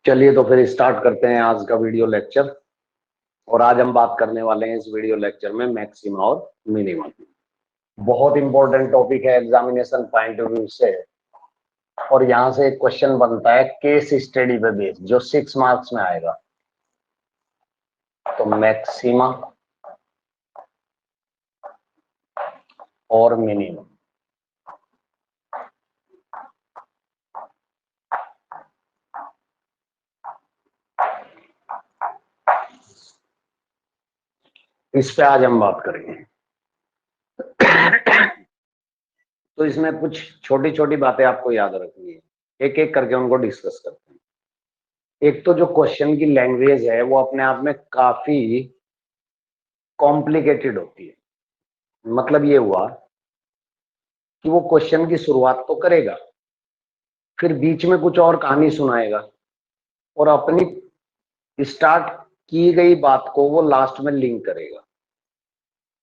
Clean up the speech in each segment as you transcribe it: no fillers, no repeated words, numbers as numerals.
चलिए तो फिर स्टार्ट करते हैं आज का वीडियो लेक्चर। और आज हम बात करने वाले हैं इस वीडियो लेक्चर में मैक्सिमा और मिनिमा। बहुत इंपॉर्टेंट टॉपिक है एग्जामिनेशन पॉइंट ऑफ व्यू से। और यहाँ से एक क्वेश्चन बनता है केस स्टडी पे बेस्ड, जो 6 मार्क्स में आएगा। तो मैक्सिमा और मिनिमा, इस पे आज हम बात करेंगे। तो इसमें कुछ छोटी छोटी बातें आपको याद रखनी है, एक एक करके उनको डिस्कस करते हैं। एक तो जो क्वेश्चन की लैंग्वेज है वो अपने आप में काफी कॉम्प्लिकेटेड होती है। मतलब ये हुआ कि वो क्वेश्चन की शुरुआत तो करेगा, फिर बीच में कुछ और कहानी सुनाएगा, और अपनी स्टार्ट की गई बात को वो लास्ट में लिंक करेगा।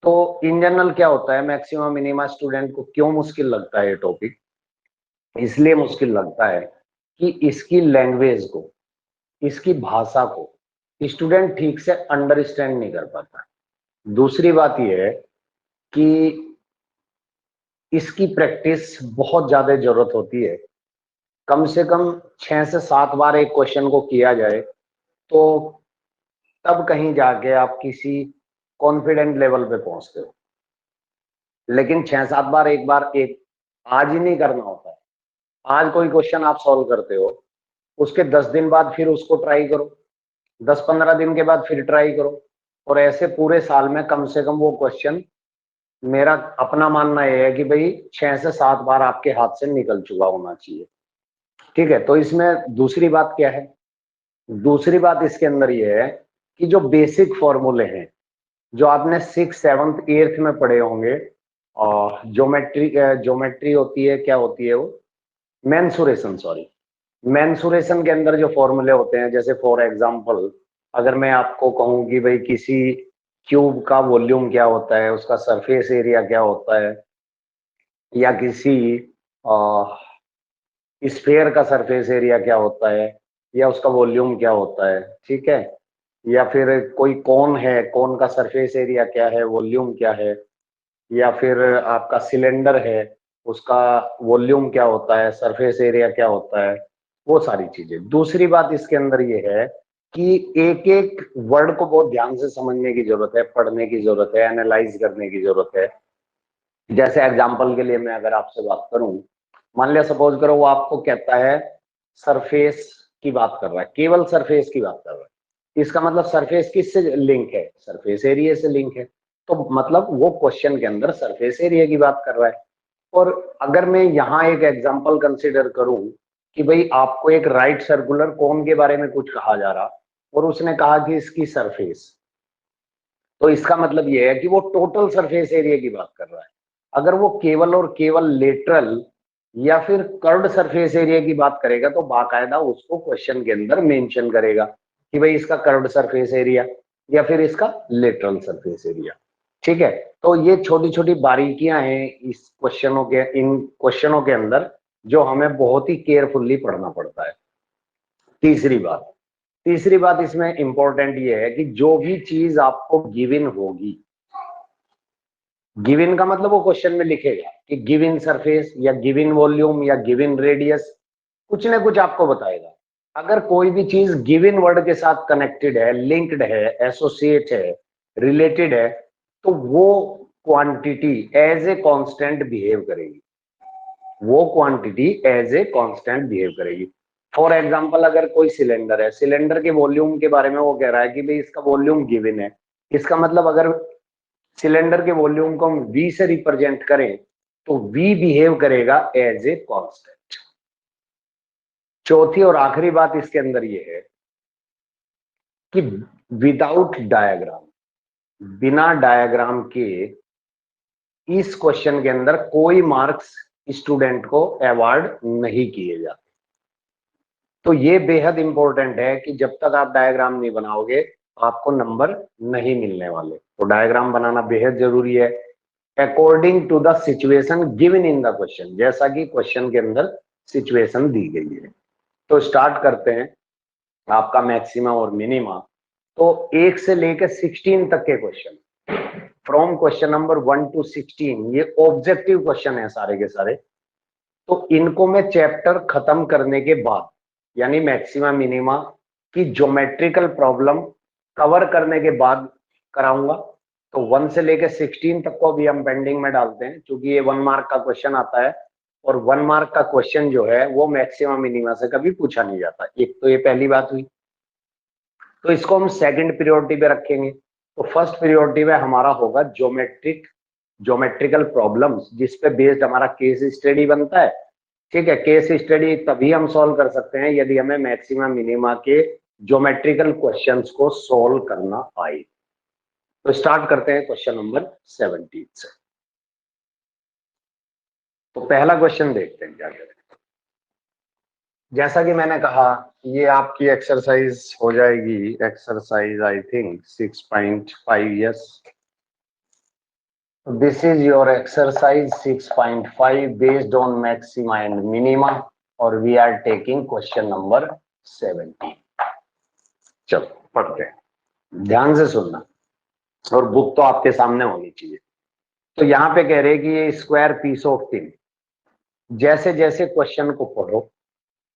तो इन जनरल क्या होता है, मैक्सिमम मिनिमा स्टूडेंट को क्यों मुश्किल लगता है ये टॉपिक? इसलिए मुश्किल लगता है कि इसकी लैंग्वेज को, इसकी भाषा को स्टूडेंट ठीक से अंडरस्टैंड नहीं कर पाता। दूसरी बात यह है कि इसकी प्रैक्टिस बहुत ज्यादा जरूरत होती है। कम से कम 6 से 7 बार एक क्वेश्चन को किया जाए तो तब कहीं जाके आप किसी कॉन्फिडेंट लेवल पे पहुंचते हो। लेकिन 6-7 बार एक बार एक आज ही नहीं करना होता है। आज कोई क्वेश्चन आप सॉल्व करते हो, उसके 10 दिन बाद फिर उसको ट्राई करो, 10-15 दिन के बाद फिर ट्राई करो, और ऐसे पूरे साल में कम से कम वो क्वेश्चन, मेरा अपना मानना यह है कि भाई 6 से 7 बार आपके हाथ से निकल चुका होना चाहिए। ठीक है, तो इसमें दूसरी बात क्या है? दूसरी बात इसके अंदर यह है कि जो बेसिक फॉर्मूले हैं, जो आपने 6th 7th 8th में पढ़े होंगे, और ज्योमेट्री होती है, क्या होती है वो, मेंसुरेशन, सॉरी, मेंसुरेशन के अंदर जो फॉर्मूले होते हैं, जैसे फॉर एग्जांपल अगर मैं आपको कहूं कि भाई किसी क्यूब का वॉल्यूम क्या होता है, उसका सरफेस एरिया क्या होता है, या किसी स्फेयर का सरफेस एरिया क्या होता है, या उसका वॉल्यूम क्या होता है, ठीक है, या फिर कोई कोन है, कोन का सरफेस एरिया क्या है, वॉल्यूम क्या है, या फिर आपका सिलेंडर है, उसका वॉल्यूम क्या होता है, सरफेस एरिया क्या होता है, वो सारी चीजें। दूसरी बात इसके अंदर ये है कि एक एक वर्ड को बहुत ध्यान से समझने की जरूरत है, पढ़ने की जरूरत है, एनालाइज करने की जरूरत है। जैसे एग्जाम्पल के लिए मैं अगर आपसे बात करूं, मान लिया सपोज करो वो आपको कहता है सरफेस की बात कर रहा है, केवल सरफेस की बात कर रहा है, इसका मतलब सरफेस किससे लिंक है? सरफेस एरिया से लिंक है। तो मतलब वो क्वेश्चन के अंदर सरफेस एरिया की बात कर रहा है। और अगर मैं यहाँ एक एग्जांपल कंसीडर करूं कि भाई आपको एक राइट सर्कुलर कोन के बारे में कुछ कहा जा रहा, और उसने कहा कि इसकी सरफेस, तो इसका मतलब यह है कि वो टोटल सरफेस एरिया की बात कर रहा है। अगर वो केवल और केवल लेटरल या फिर कर्व्ड सरफेस एरिया की बात करेगा तो बाकायदा उसको क्वेश्चन के अंदर मेंशन करेगा कि भाई इसका कर्व्ड सरफेस एरिया या फिर इसका लेटरल सरफेस एरिया। ठीक है, तो ये छोटी छोटी बारीकियां हैं इस इन क्वेश्चनों के अंदर, जो हमें बहुत ही केयरफुल्ली पढ़ना पड़ता है। तीसरी बात इसमें इंपॉर्टेंट ये है कि जो भी चीज आपको गिवन होगी, गिवन का मतलब वो क्वेश्चन में लिखेगा कि गिवन सरफेस या गिवन वॉल्यूम या गिवन रेडियस, कुछ ना कुछ आपको बताएगा। अगर कोई भी चीज गिवन वर्ड के साथ कनेक्टेड है, लिंक्ड है, एसोसिएट है, रिलेटेड है, तो वो quantity as a constant behave करेगी। वो quantity as a constant behave करेगी। फॉर एग्जांपल अगर कोई सिलेंडर है, सिलेंडर के वॉल्यूम के बारे में वो कह रहा है कि भाई इसका वॉल्यूम गिवन है, इसका मतलब अगर सिलेंडर के वॉल्यूम को हम वी से रिप्रेजेंट करें तो वी बिहेव करेगा एज ए कांस्टेंट। चौथी और आखिरी बात इसके अंदर ये है कि विदाउट डायग्राम, बिना डायग्राम के इस क्वेश्चन के अंदर कोई मार्क्स स्टूडेंट को अवार्ड नहीं किए जाते। तो ये बेहद इंपॉर्टेंट है कि जब तक आप डायग्राम नहीं बनाओगे आपको नंबर नहीं मिलने वाले। तो डायग्राम बनाना बेहद जरूरी है according to the situation given in the question, जैसा कि क्वेश्चन के अंदर सिचुएशन दी गई है। तो स्टार्ट करते हैं। आपका मैक्सिमा और मिनिमा। तो 1 से लेकर 16 तक के question, from question number 1 to 16, ये ऑब्जेक्टिव क्वेश्चन है सारे के सारे। तो इनको मैं चैप्टर खत्म करने के बाद, यानी मैक्सिमा मिनिमा की ज्योमेट्रिकल प्रॉब्लम कवर करने के बाद कराऊंगा। तो 1 से लेकर 16 तक को भी हम पेंडिंग में डालते हैं, क्योंकि ये 1 मार्क का क्वेश्चन आता है, और 1 मार्क का क्वेश्चन जो है वो मैक्सिमा मिनिमा से कभी पूछा नहीं जाता। एक तो ये पहली बात हुई। तो इसको हम सेकंड प्रियोरिटी पे रखेंगे। तो फर्स्ट प्रियोरिटी में हमारा होगा ज्योमेट्रिकल प्रॉब्लम्स, जिस पे बेस्ड हमारा केस स्टडी बनता है। ठीक है, केस स्टडी तभी हम सॉल्व कर सकते हैं यदि हमें मैक्सिमा मिनिमा के ज्योमेट्रिकल क्वेश्चंस को सॉल्व करना आए। तो स्टार्ट करते हैं क्वेश्चन नंबर 17 से। तो पहला क्वेश्चन देखते हैं क्या कहते हैं। जैसा कि मैंने कहा, ये आपकी एक्सरसाइज हो जाएगी, exercise I think 6.5। Yes, this is your exercise 6.5 based on maxima and minima, और we are taking question number 17। चलो पढ़ते हैं, ध्यान से सुनना, और बुक तो आपके सामने होनी चाहिए। तो यहाँ पे कह रहे हैं कि ये स्क्वायर पीस ऑफ टिन, जैसे जैसे क्वेश्चन को पढ़ो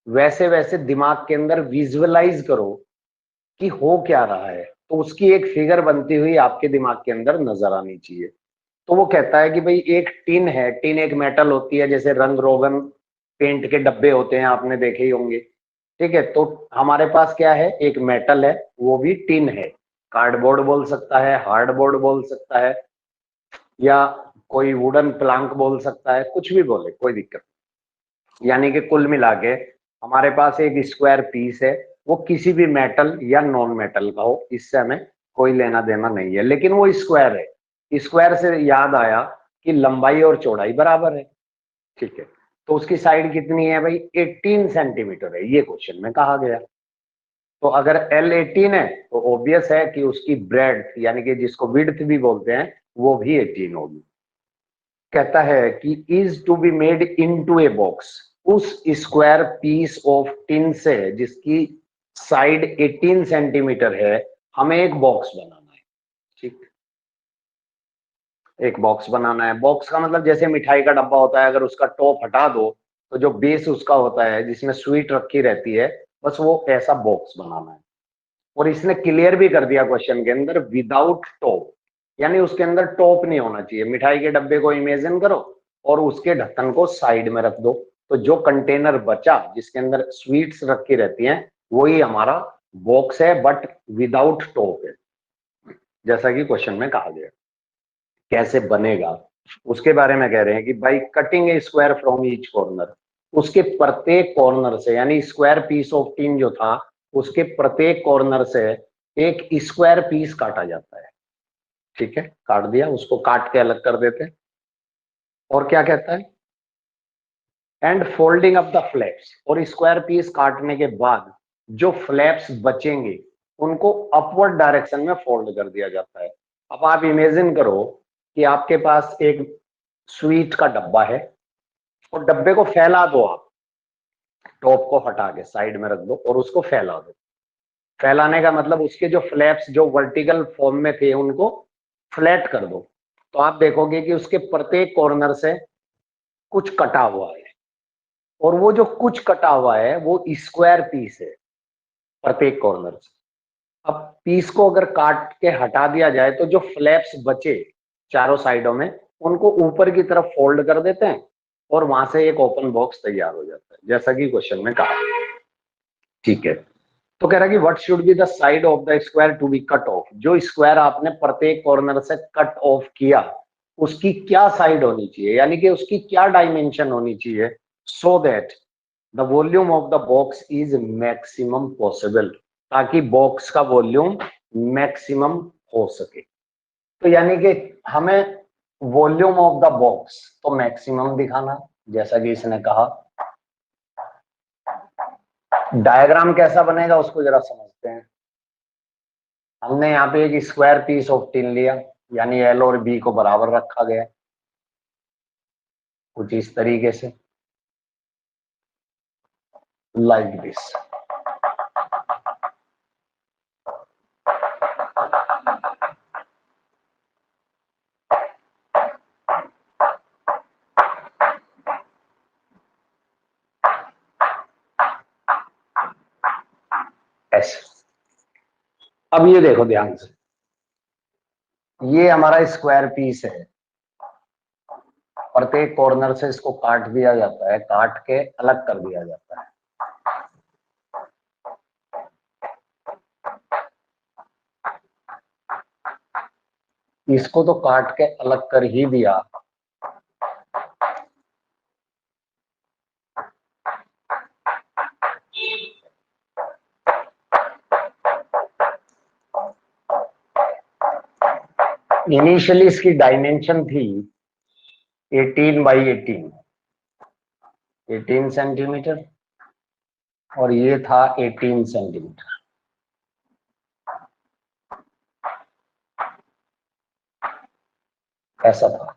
वैसे वैसे दिमाग के अंदर विजुअलाइज करो कि हो क्या रहा है, तो उसकी एक फिगर बनती हुई आपके दिमाग के अंदर नजर आनी चाहिए। तो वो कहता है कि भाई एक टिन है, टिन एक मेटल होती है, जैसे रंग रोगन पेंट के डब्बे होते हैं, आपने देखे ही होंगे। ठीक है, तो हमारे पास क्या है, एक मेटल है, वो भी टिन है। कार्डबोर्ड बोल सकता है, हार्डबोर्ड बोल सकता है, या कोई वुडन प्लांक बोल सकता है, कुछ भी बोले कोई दिक्कत। यानी कि कुल मिला के हमारे पास एक स्क्वायर पीस है, वो किसी भी मेटल या नॉन मेटल का हो, इससे हमें कोई लेना देना नहीं है, लेकिन वो स्क्वायर है। स्क्वायर से याद आया कि लंबाई और चौड़ाई बराबर है। ठीक है, तो उसकी साइड कितनी है भाई, 18 सेंटीमीटर है, ये क्वेश्चन में कहा गया। तो अगर L 18 है तो ऑब्वियस है कि उसकी ब्रेड्थ, यानी कि जिसको विड्थ भी बोलते हैं, वो भी 18 होगी। कहता है कि is to be made into a box, उस स्क्वायर पीस ऑफ टिन से जिसकी साइड 18 सेंटीमीटर है, हमें एक बॉक्स बनाना है। ठीक, एक बॉक्स बनाना है। बॉक्स का मतलब जैसे मिठाई का डब्बा होता है, अगर उसका टॉप हटा दो तो जो बेस उसका होता है जिसमें स्वीट रखी रहती है, बस वो ऐसा बॉक्स बनाना है। और इसने क्लियर भी कर दिया क्वेश्चन के अंदर, विदाउट टॉप, यानी उसके अंदर टॉप नहीं होना चाहिए। मिठाई के डब्बे को इमेजिन करो और उसके ढक्कन को साइड में रख दो, तो जो कंटेनर बचा जिसके अंदर स्वीट्स रखी रहती हैं, वही हमारा बॉक्स है, बट विदाउट टॉप है, जैसा कि क्वेश्चन में कहा गया। कैसे बनेगा उसके बारे में कह रहे हैं कि by cutting A square from each corner, उसके प्रत्येक कॉर्नर से, यानी स्क्वायर पीस ऑफ टिन जो था उसके प्रत्येक कॉर्नर से एक स्क्वायर पीस काटा जाता है। ठीक है, काट दिया, उसको काट के अलग कर देते हैं। और क्या कहता है, and folding up the flaps, और स्क्वायर पीस काटने के बाद जो फ्लैप्स बचेंगे उनको अपवर्ड डायरेक्शन में फोल्ड कर दिया जाता है। अब आप इमेजिन करो कि आपके पास एक स्वीट का डब्बा है, और डब्बे को फैला दो आप, टॉप को हटा के साइड में रख दो और उसको फैला दो। फैलाने का मतलब उसके जो फ्लैप्स जो वर्टिकल फॉर्म में थे उनको फ्लैट कर दो। तो आप देखोगे कि उसके प्रत्येक कॉर्नर से कुछ कटा हुआ है, और वो जो कुछ कटा हुआ है वो स्क्वायर पीस है प्रत्येक कॉर्नर से। अब पीस को अगर काट के हटा दिया जाए तो जो फ्लैप्स बचे चारों साइडों में, उनको ऊपर की तरफ फोल्ड कर देते हैं, और वहां से एक ओपन बॉक्स तैयार हो जाता है, जैसा कि क्वेश्चन में कहा। ठीक है, तो कह रहा है कि what should be the side of the square to be cut off, जो स्क्वायर आपने प्रत्येक कॉर्नर से कट ऑफ किया उसकी क्या साइड होनी चाहिए, यानी कि उसकी क्या डायमेंशन होनी चाहिए, so that the volume of the box is maximum possible, ताकि बॉक्स का वॉल्यूम मैक्सिमम हो सके। तो यानी कि हमें वॉल्यूम ऑफ द बॉक्स तो मैक्सिमम दिखाना, जैसा कि इसने कहा। डायग्राम कैसा बनेगा उसको जरा समझते हैं। हमने यहाँ पे एक स्क्वायर पीस ऑफ टिन लिया, यानी एल और बी को बराबर रखा गया कुछ इस तरीके से, लाइक दिस। ऐसे। अब ये देखो ध्यान से, ये हमारा स्क्वायर पीस है, प्रत्येक कॉर्नर से इसको काट दिया जाता है, काट के अलग कर दिया जाता है। इसको तो काट के अलग कर ही दिया, इनिशियली इसकी डायमेंशन थी 18 बाई 18 सेंटीमीटर, और ये था 18 सेंटीमीटर। ऐसा था।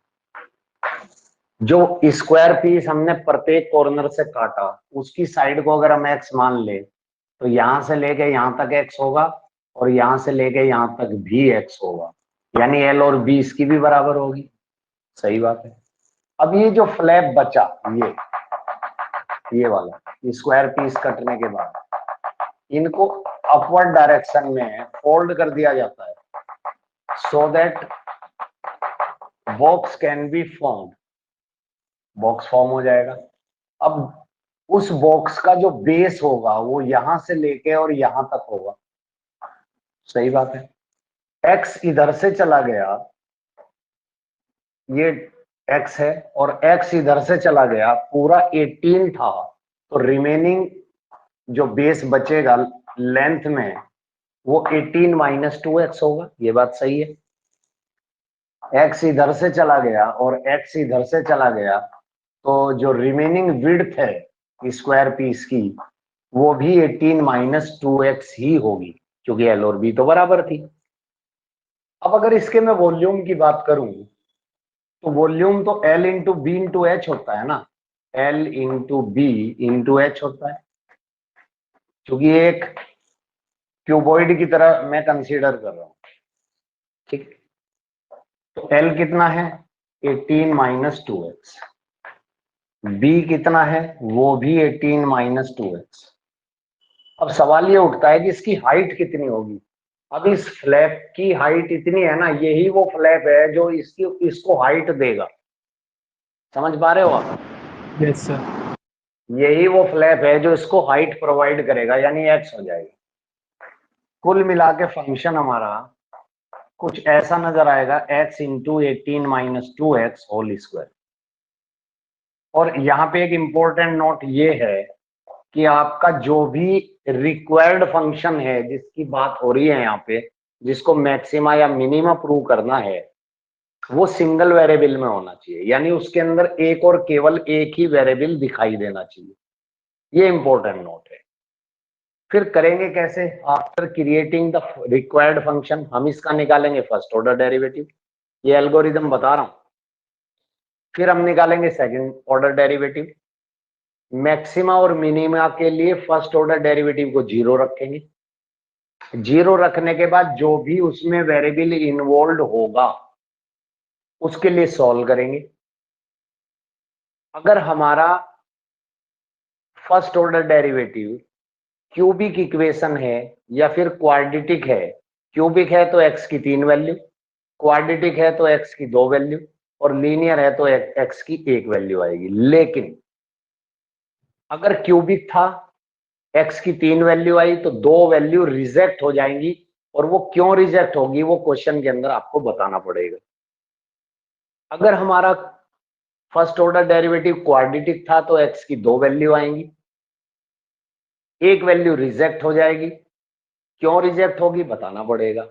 जो स्क्वायर पीस हमने प्रत्येक कॉर्नर से काटा, उसकी साइड को अगर हम एक्स मान ले, तो यहां से लेके यहां तक एक्स होगा, और यहां से लेके यहां तक भी एक्स होगा, यानी एल और बी इसकी भी बराबर होगी। सही बात है। अब ये जो फ्लैप बचा, ये वाला स्क्वायर पीस कटने के बाद इनको अपवर्ड डायरेक्शन में फोल्ड कर दिया जाता है, so that box can be form, box form हो जाएगा। अब उस बॉक्स का जो बेस होगा वो यहां से लेके और यहां तक होगा। सही बात है। एक्स इधर से चला गया, ये एक्स है, और एक्स इधर से चला गया, पूरा 18 था, तो रिमेनिंग जो बेस बचेगा लेंथ में वो 18 माइनस 2x होगा। ये बात सही है। एक्स इधर से चला गया और एक्स इधर से चला गया, तो जो रिमेनिंग विड्थ है स्क्वायर पीस की वो भी 18 माइनस 2x ही होगी, क्योंकि एल और बी तो बराबर थी। अब अगर इसके मैं वॉल्यूम की बात करूं, तो वॉल्यूम तो L into B into H होता है ना, L into B into H होता है, क्योंकि एक क्यूबॉइड की तरह मैं कंसीडर कर रहा हूं। ठीक, तो L कितना है 18 माइनस 2x, बी कितना है वो भी 18 माइनस 2x। अब सवाल ये उठता है कि इसकी हाइट कितनी होगी। अब इस फ्लैप की हाइट इतनी है ना, यही वो फ्लैप है जो इसको हाइट देगा। समझ पा रहे हो आप? Yes sir. यही वो फ्लैप है जो इसको हाइट प्रोवाइड करेगा, यानी एक्स हो जाएगा। कुल मिला के फंक्शन हमारा कुछ ऐसा नजर आएगा, X into 18 minus 2x whole square. और यहाँ पे एक इंपॉर्टेंट नोट ये है कि आपका जो भी रिक्वायर्ड फंक्शन है जिसकी बात हो रही है यहाँ पे, जिसको मैक्सिमा या मिनिमा प्रूव करना है, वो सिंगल वेरिएबल में होना चाहिए, यानी उसके अंदर एक और केवल एक ही वेरिएबल दिखाई देना चाहिए। ये इंपॉर्टेंट नोट है। फिर करेंगे कैसे? After creating the required function हम इसका निकालेंगे फर्स्ट ऑर्डर डेरिवेटिव, ये एल्गोरिदम बता रहा हूं। फिर हम निकालेंगे सेकंड ऑर्डर डेरिवेटिव। मैक्सिमा और मिनिमा के लिए फर्स्ट ऑर्डर डेरिवेटिव को 0 रखेंगे। 0 रखने के बाद जो भी उसमें वेरिएबल इन्वॉल्व होगा उसके लिए सॉल्व करेंगे। अगर हमारा first order derivative cubic equation है या फिर क्वाड्रेटिक है, क्यूबिक है तो एक्स की 3 वैल्यू, क्वाड्रेटिक है तो एक्स की 2 वैल्यू, और लीनियर है तो एक्स की 1 वैल्यू आएगी। लेकिन अगर क्यूबिक था, एक्स की 3 वैल्यू आई, तो 2 वैल्यू रिजेक्ट हो जाएंगी, और वो क्यों रिजेक्ट होगी वो क्वेश्चन के अंदर आपको बताना पड़ेगा। अगर हमारा फर्स्ट ऑर्डर डेरिवेटिव क्वाड्रेटिक था तो एक्स की 2 वैल्यू आएंगी, 1 वैल्यू रिजेक्ट हो जाएगी, क्यों रिजेक्ट होगी बताना पड़ेगा।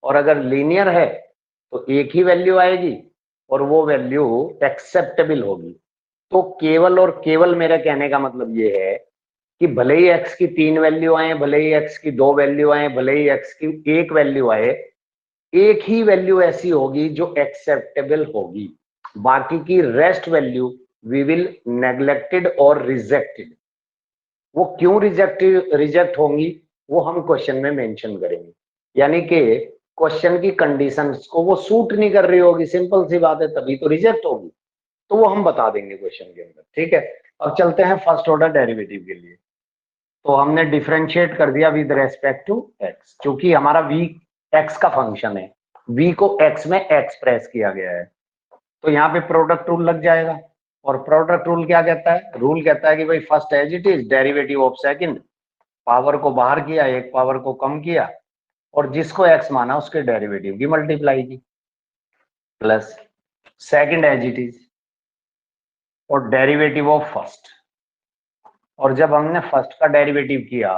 और अगर लीनियर है तो एक ही वैल्यू आएगी और वो वैल्यू एक्सेप्टेबल होगी। तो केवल और केवल मेरे कहने का मतलब ये है कि भले ही एक्स की 3 वैल्यू आए, भले ही एक्स की 2 वैल्यू आए, भले ही एक्स की 1 वैल्यू आए, एक ही वैल्यू ऐसी होगी जो एक्सेप्टेबल होगी, बाकी की rest value we will neglected और रिजेक्टेड। वो क्यों रिजेक्ट होंगी वो हम क्वेश्चन में मेंशन करेंगे, यानी कि क्वेश्चन की कंडीशंस को वो सूट नहीं कर रही होगी, सिंपल सी बात है, तभी तो रिजेक्ट होगी। तो वो हम बता देंगे क्वेश्चन के अंदर। ठीक है, अब चलते हैं फर्स्ट ऑर्डर डेरिवेटिव के लिए। तो हमने डिफरेंशिएट कर दिया विद रेस्पेक्ट टू एक्स, क्योंकि हमारा वी एक्स का फंक्शन है, वी को एक्स में एक्सप्रेस किया गया है, तो यहाँ पे प्रोडक्ट रूल लग जाएगा। और प्रोडक्ट रूल क्या कहता है? रूल कहता है कि भाई first as it is, derivative of second, power को बाहर किया, एक पावर को कम किया, और जिसको एक्स माना उसके डेरिवेटिव की मल्टीप्लाई की, plus second as it is और डेरिवेटिव ऑफ फर्स्ट। और जब हमने फर्स्ट का डेरिवेटिव किया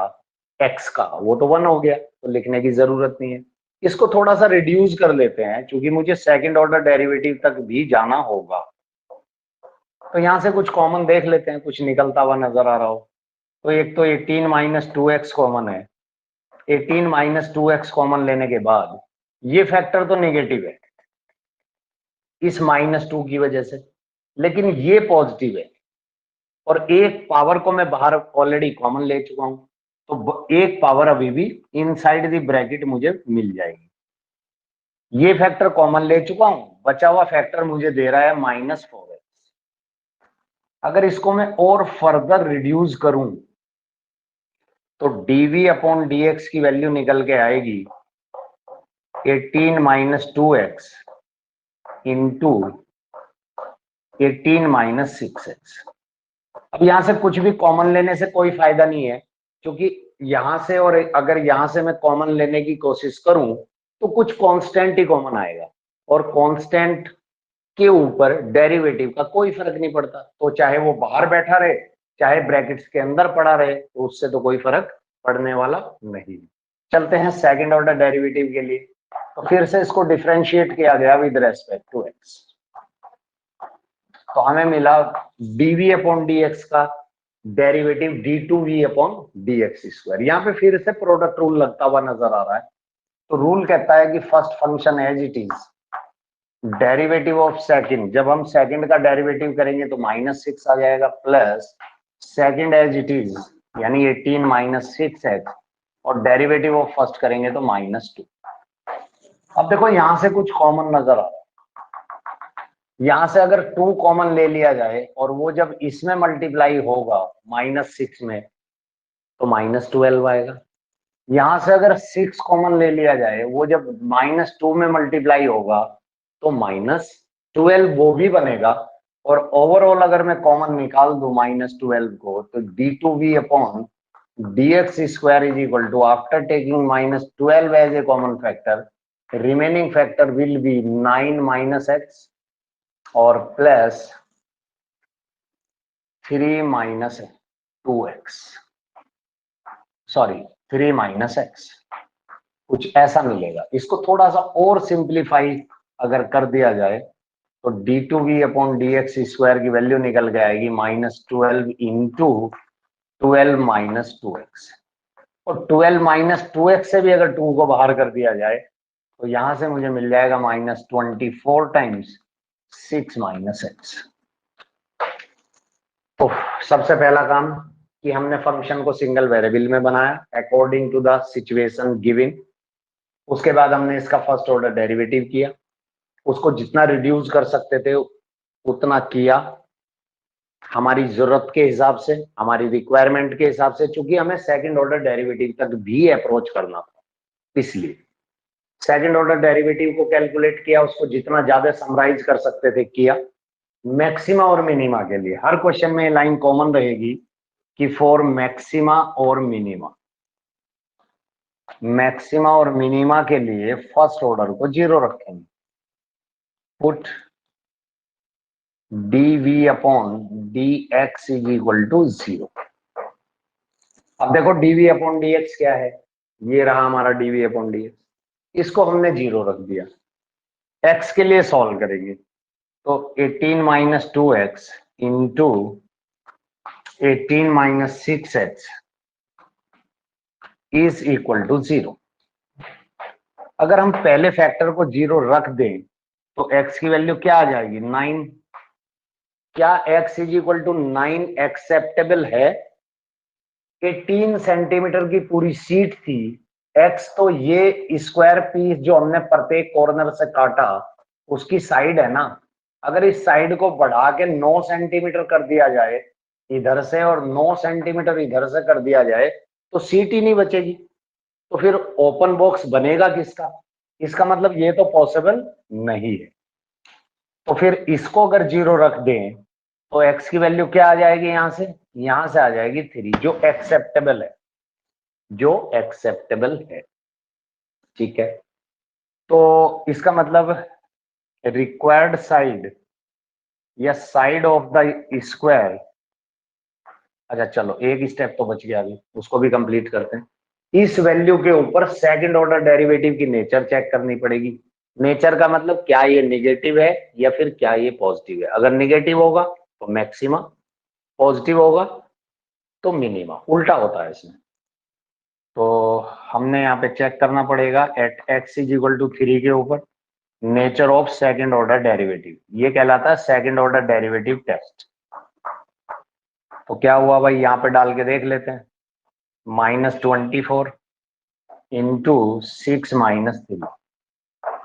एक्स का, वो तो 1 हो गया, तो लिखने की जरूरत नहीं है। इसको थोड़ा सा रिड्यूस कर लेते हैं, क्योंकि मुझे सेकंड ऑर्डर डेरिवेटिव तक भी जाना होगा। तो यहां से कुछ कॉमन देख लेते हैं, कुछ निकलता हुआ नजर आ रहा हो। तो एक तो 18 माइनस 2x कॉमन है, 18 माइनस 2x कॉमन लेने के बाद ये फैक्टर तो नेगेटिव है इस -2 की वजह से, लेकिन ये पॉजिटिव है, और एक पावर को मैं बाहर ऑलरेडी कॉमन ले चुका हूं, तो एक पावर अभी भी इनसाइड द ब्रैकेट मुझे मिल जाएगी। ये फैक्टर कॉमन ले चुका हूं, बचा हुआ फैक्टर मुझे दे रहा है -4x। अगर इसको मैं और फर्दर रिड्यूस करूं तो dv अपॉन dx की वैल्यू निकल के आएगी 18 minus 2x into 18 minus 6x। अब यहां से कुछ भी कॉमन लेने से कोई फायदा नहीं है, क्योंकि यहां से, और अगर यहां से मैं कॉमन लेने की कोशिश करूं तो कुछ कांस्टेंट ही कॉमन आएगा, और कांस्टेंट के ऊपर डेरिवेटिव का कोई फर्क नहीं पड़ता, तो चाहे वो बाहर बैठा रहे चाहे ब्रैकेट्स के अंदर पड़ा रहे, तो उससे तो कोई फर्क पड़ने वाला नहीं। चलते हैं सेकंड ऑर्डर डेरिवेटिव के लिए। तो फिर से इसको डिफरेंशिएट किया गया विद रेस्पेक्ट टू एक्स, तो हमें मिला dv अपॉन dx का derivative d2v upon dx square. यहाँ पे फिर से प्रोडक्ट रूल लगता हुआ नजर आ रहा है। तो रूल कहता है कि first function as it is, derivative of second, जब हम सेकंड का डेरिवेटिव करेंगे तो -6 आ जाएगा, plus second as it is यानी 18 माइनस 6x, और डेरिवेटिव ऑफ फर्स्ट करेंगे तो -2। अब देखो यहां से कुछ कॉमन नजर आ रहा है, यहां से अगर 2 कॉमन ले लिया जाए और वो जब इसमें मल्टीप्लाई होगा -6 में तो -12 आएगा। यहां से अगर 6 कॉमन ले लिया जाए, वो जब -2 में मल्टीप्लाई होगा तो -12 वो भी बनेगा। और ओवरऑल अगर मैं कॉमन निकाल दूं -12 को, तो d2v upon dx square is equal to, after taking -12 as a common factor, remaining factor will be 9 minus x और plus 3 minus 2x, sorry 3 minus x, कुछ ऐसा मिलेगा। इसको थोड़ा सा और सिंप्लीफाई अगर कर दिया जाए तो d2v अपॉन dx स्क्वायर की वैल्यू निकल के आएगी -12 इंटू 12 माइनस 2x, और 12 माइनस 2x से भी अगर 2 को बाहर कर दिया जाए तो यहां से मुझे मिल जाएगा -24 टाइम्स 6 माइनस एक्स। तो सबसे पहला काम कि हमने फंक्शन को सिंगल वेरिएबल में बनाया according to the situation given. उसके बाद हमने इसका फर्स्ट ऑर्डर डेरिवेटिव किया, उसको जितना रिड्यूस कर सकते थे उतना किया, हमारी जरूरत के हिसाब से, हमारी रिक्वायरमेंट के हिसाब से, क्योंकि हमें सेकंड ऑर्डर डेरिवेटिव तक भी अप्रोच करना था, इसलिए सेकंड ऑर्डर डेरिवेटिव को कैलकुलेट किया, उसको जितना ज्यादा समराइज कर सकते थे किया। मैक्सिमा और मिनिमा के लिए हर क्वेश्चन में लाइन कॉमन रहेगी कि फॉर मैक्सिमा और मिनिमा, मैक्सिमा और मिनिमा के लिए फर्स्ट ऑर्डर को 0 रखेंगे, put dv upon dx is equal to 0। अब देखो dv अपॉन dx क्या है, ये रहा हमारा dv अपॉन dx, इसको हमने 0 रख दिया। x के लिए सॉल्व करेंगे तो 18 minus 2x into 18 minus 6x is equal to 0। अगर हम पहले फैक्टर को 0 रख दें तो x की वैल्यू क्या आ जाएगी, 9। क्या x is equal to 9 acceptable है? 18 सेंटीमीटर की पूरी शीट थी, x तो ये स्क्वायर पीस जो हमने प्रत्येक कॉर्नर से काटा उसकी साइड है ना, अगर इस साइड को बढ़ा के 9 सेंटीमीटर कर दिया जाए इधर से और 9 सेंटीमीटर इधर से कर दिया जाए तो सीट ही नहीं बचेगी, तो फिर ओपन बॉक्स बनेगा किसका? इसका मतलब ये तो पॉसिबल नहीं है। तो फिर इसको अगर 0 रख दें तो x की वैल्यू क्या आ जाएगी? यहां से आ जाएगी 3, जो एक्सेप्टेबल है, जो एक्सेप्टेबल है। ठीक है, तो इसका मतलब रिक्वायर्ड साइड या साइड ऑफ द स्क्वायर, अच्छा चलो एक स्टेप तो बच गया, अभी उसको भी कंप्लीट करते हैं। इस वैल्यू के ऊपर सेकंड ऑर्डर डेरिवेटिव की नेचर चेक करनी पड़ेगी। नेचर का मतलब क्या ये नेगेटिव है या फिर क्या ये पॉजिटिव है। अगर नेगेटिव होगा तो मैक्सिमा, पॉजिटिव होगा तो मिनिमा, उल्टा होता है इसमें। तो हमने यहाँ पे चेक करना पड़ेगा at x is equal to 3 के ऊपर nature of second order derivative, ये कहलाता है सेकंड ऑर्डर डेरिवेटिव टेस्ट। तो क्या हुआ भाई, यहाँ पे डाल के देख लेते हैं। -24 इंटू 6-3।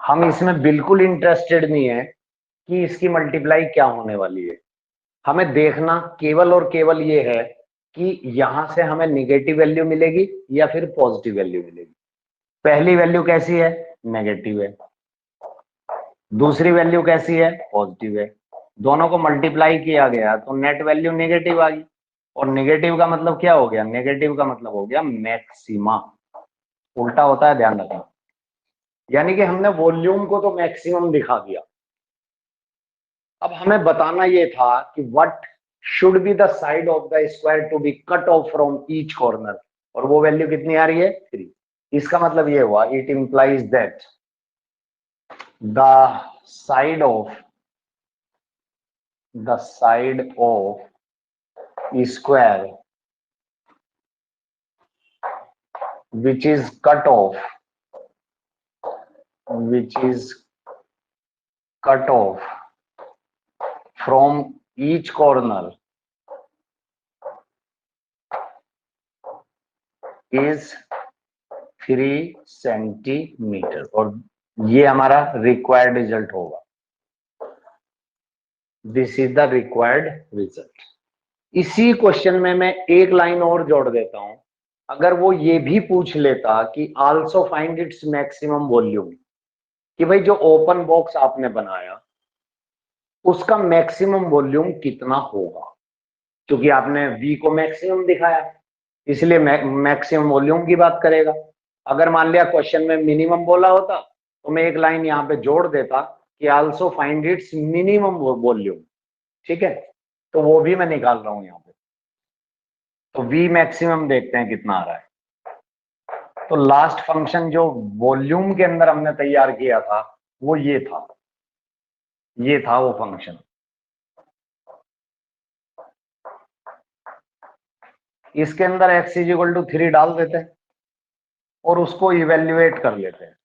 हम इसमें बिल्कुल इंटरेस्टेड नहीं है कि इसकी मल्टीप्लाई क्या होने वाली है। हमें देखना केवल और केवल ये है कि यहां से हमें निगेटिव वैल्यू मिलेगी या फिर पॉजिटिव वैल्यू मिलेगी। पहली वैल्यू कैसी है? नेगेटिव है। दूसरी वैल्यू कैसी है? पॉजिटिव है। दोनों को मल्टीप्लाई किया गया तो नेट वैल्यू नेगेटिव आ गई। और नेगेटिव का मतलब क्या हो गया? नेगेटिव का मतलब हो गया मैक्सिमा, उल्टा होता है, ध्यान रखना। यानी कि हमने वॉल्यूम को तो मैक्सिमम दिखा दिया। अब हमें बताना ये था कि what should be the side of the square to be cut off from each corner, और वो वैल्यू कितनी आ रही है? 3। इसका मतलब ये हुआ, it implies that the side of square which is cut off from each corner is 3 centimetre, और ये हमारा रिक्वायर्ड रिजल्ट होगा। This is the required result. इसी क्वेश्चन में मैं एक लाइन और जोड़ देता हूं। अगर वो ये भी पूछ लेता कि also find its maximum volume, कि भाई जो ओपन बॉक्स आपने बनाया उसका मैक्सिमम वॉल्यूम कितना होगा, क्योंकि आपने V को मैक्सिमम दिखाया इसलिए मैक्सिमम वॉल्यूम की बात करेगा। अगर मान लिया क्वेश्चन में मिनिमम बोला होता तो मैं एक लाइन यहाँ पे जोड़ देता कि also find its minimum volume. ठीक है, तो वो भी मैं निकाल रहा हूं यहाँ पे। तो V मैक्सिमम देखते हैं कितना आ रहा है। तो लास्ट फंक्शन जो वॉल्यूम के अंदर हमने तैयार किया था वो ये था वो फंक्शन। इसके अंदर x इज इक्वल टू 3 डाल देते हैं और उसको इवेल्युएट कर लेते हैं।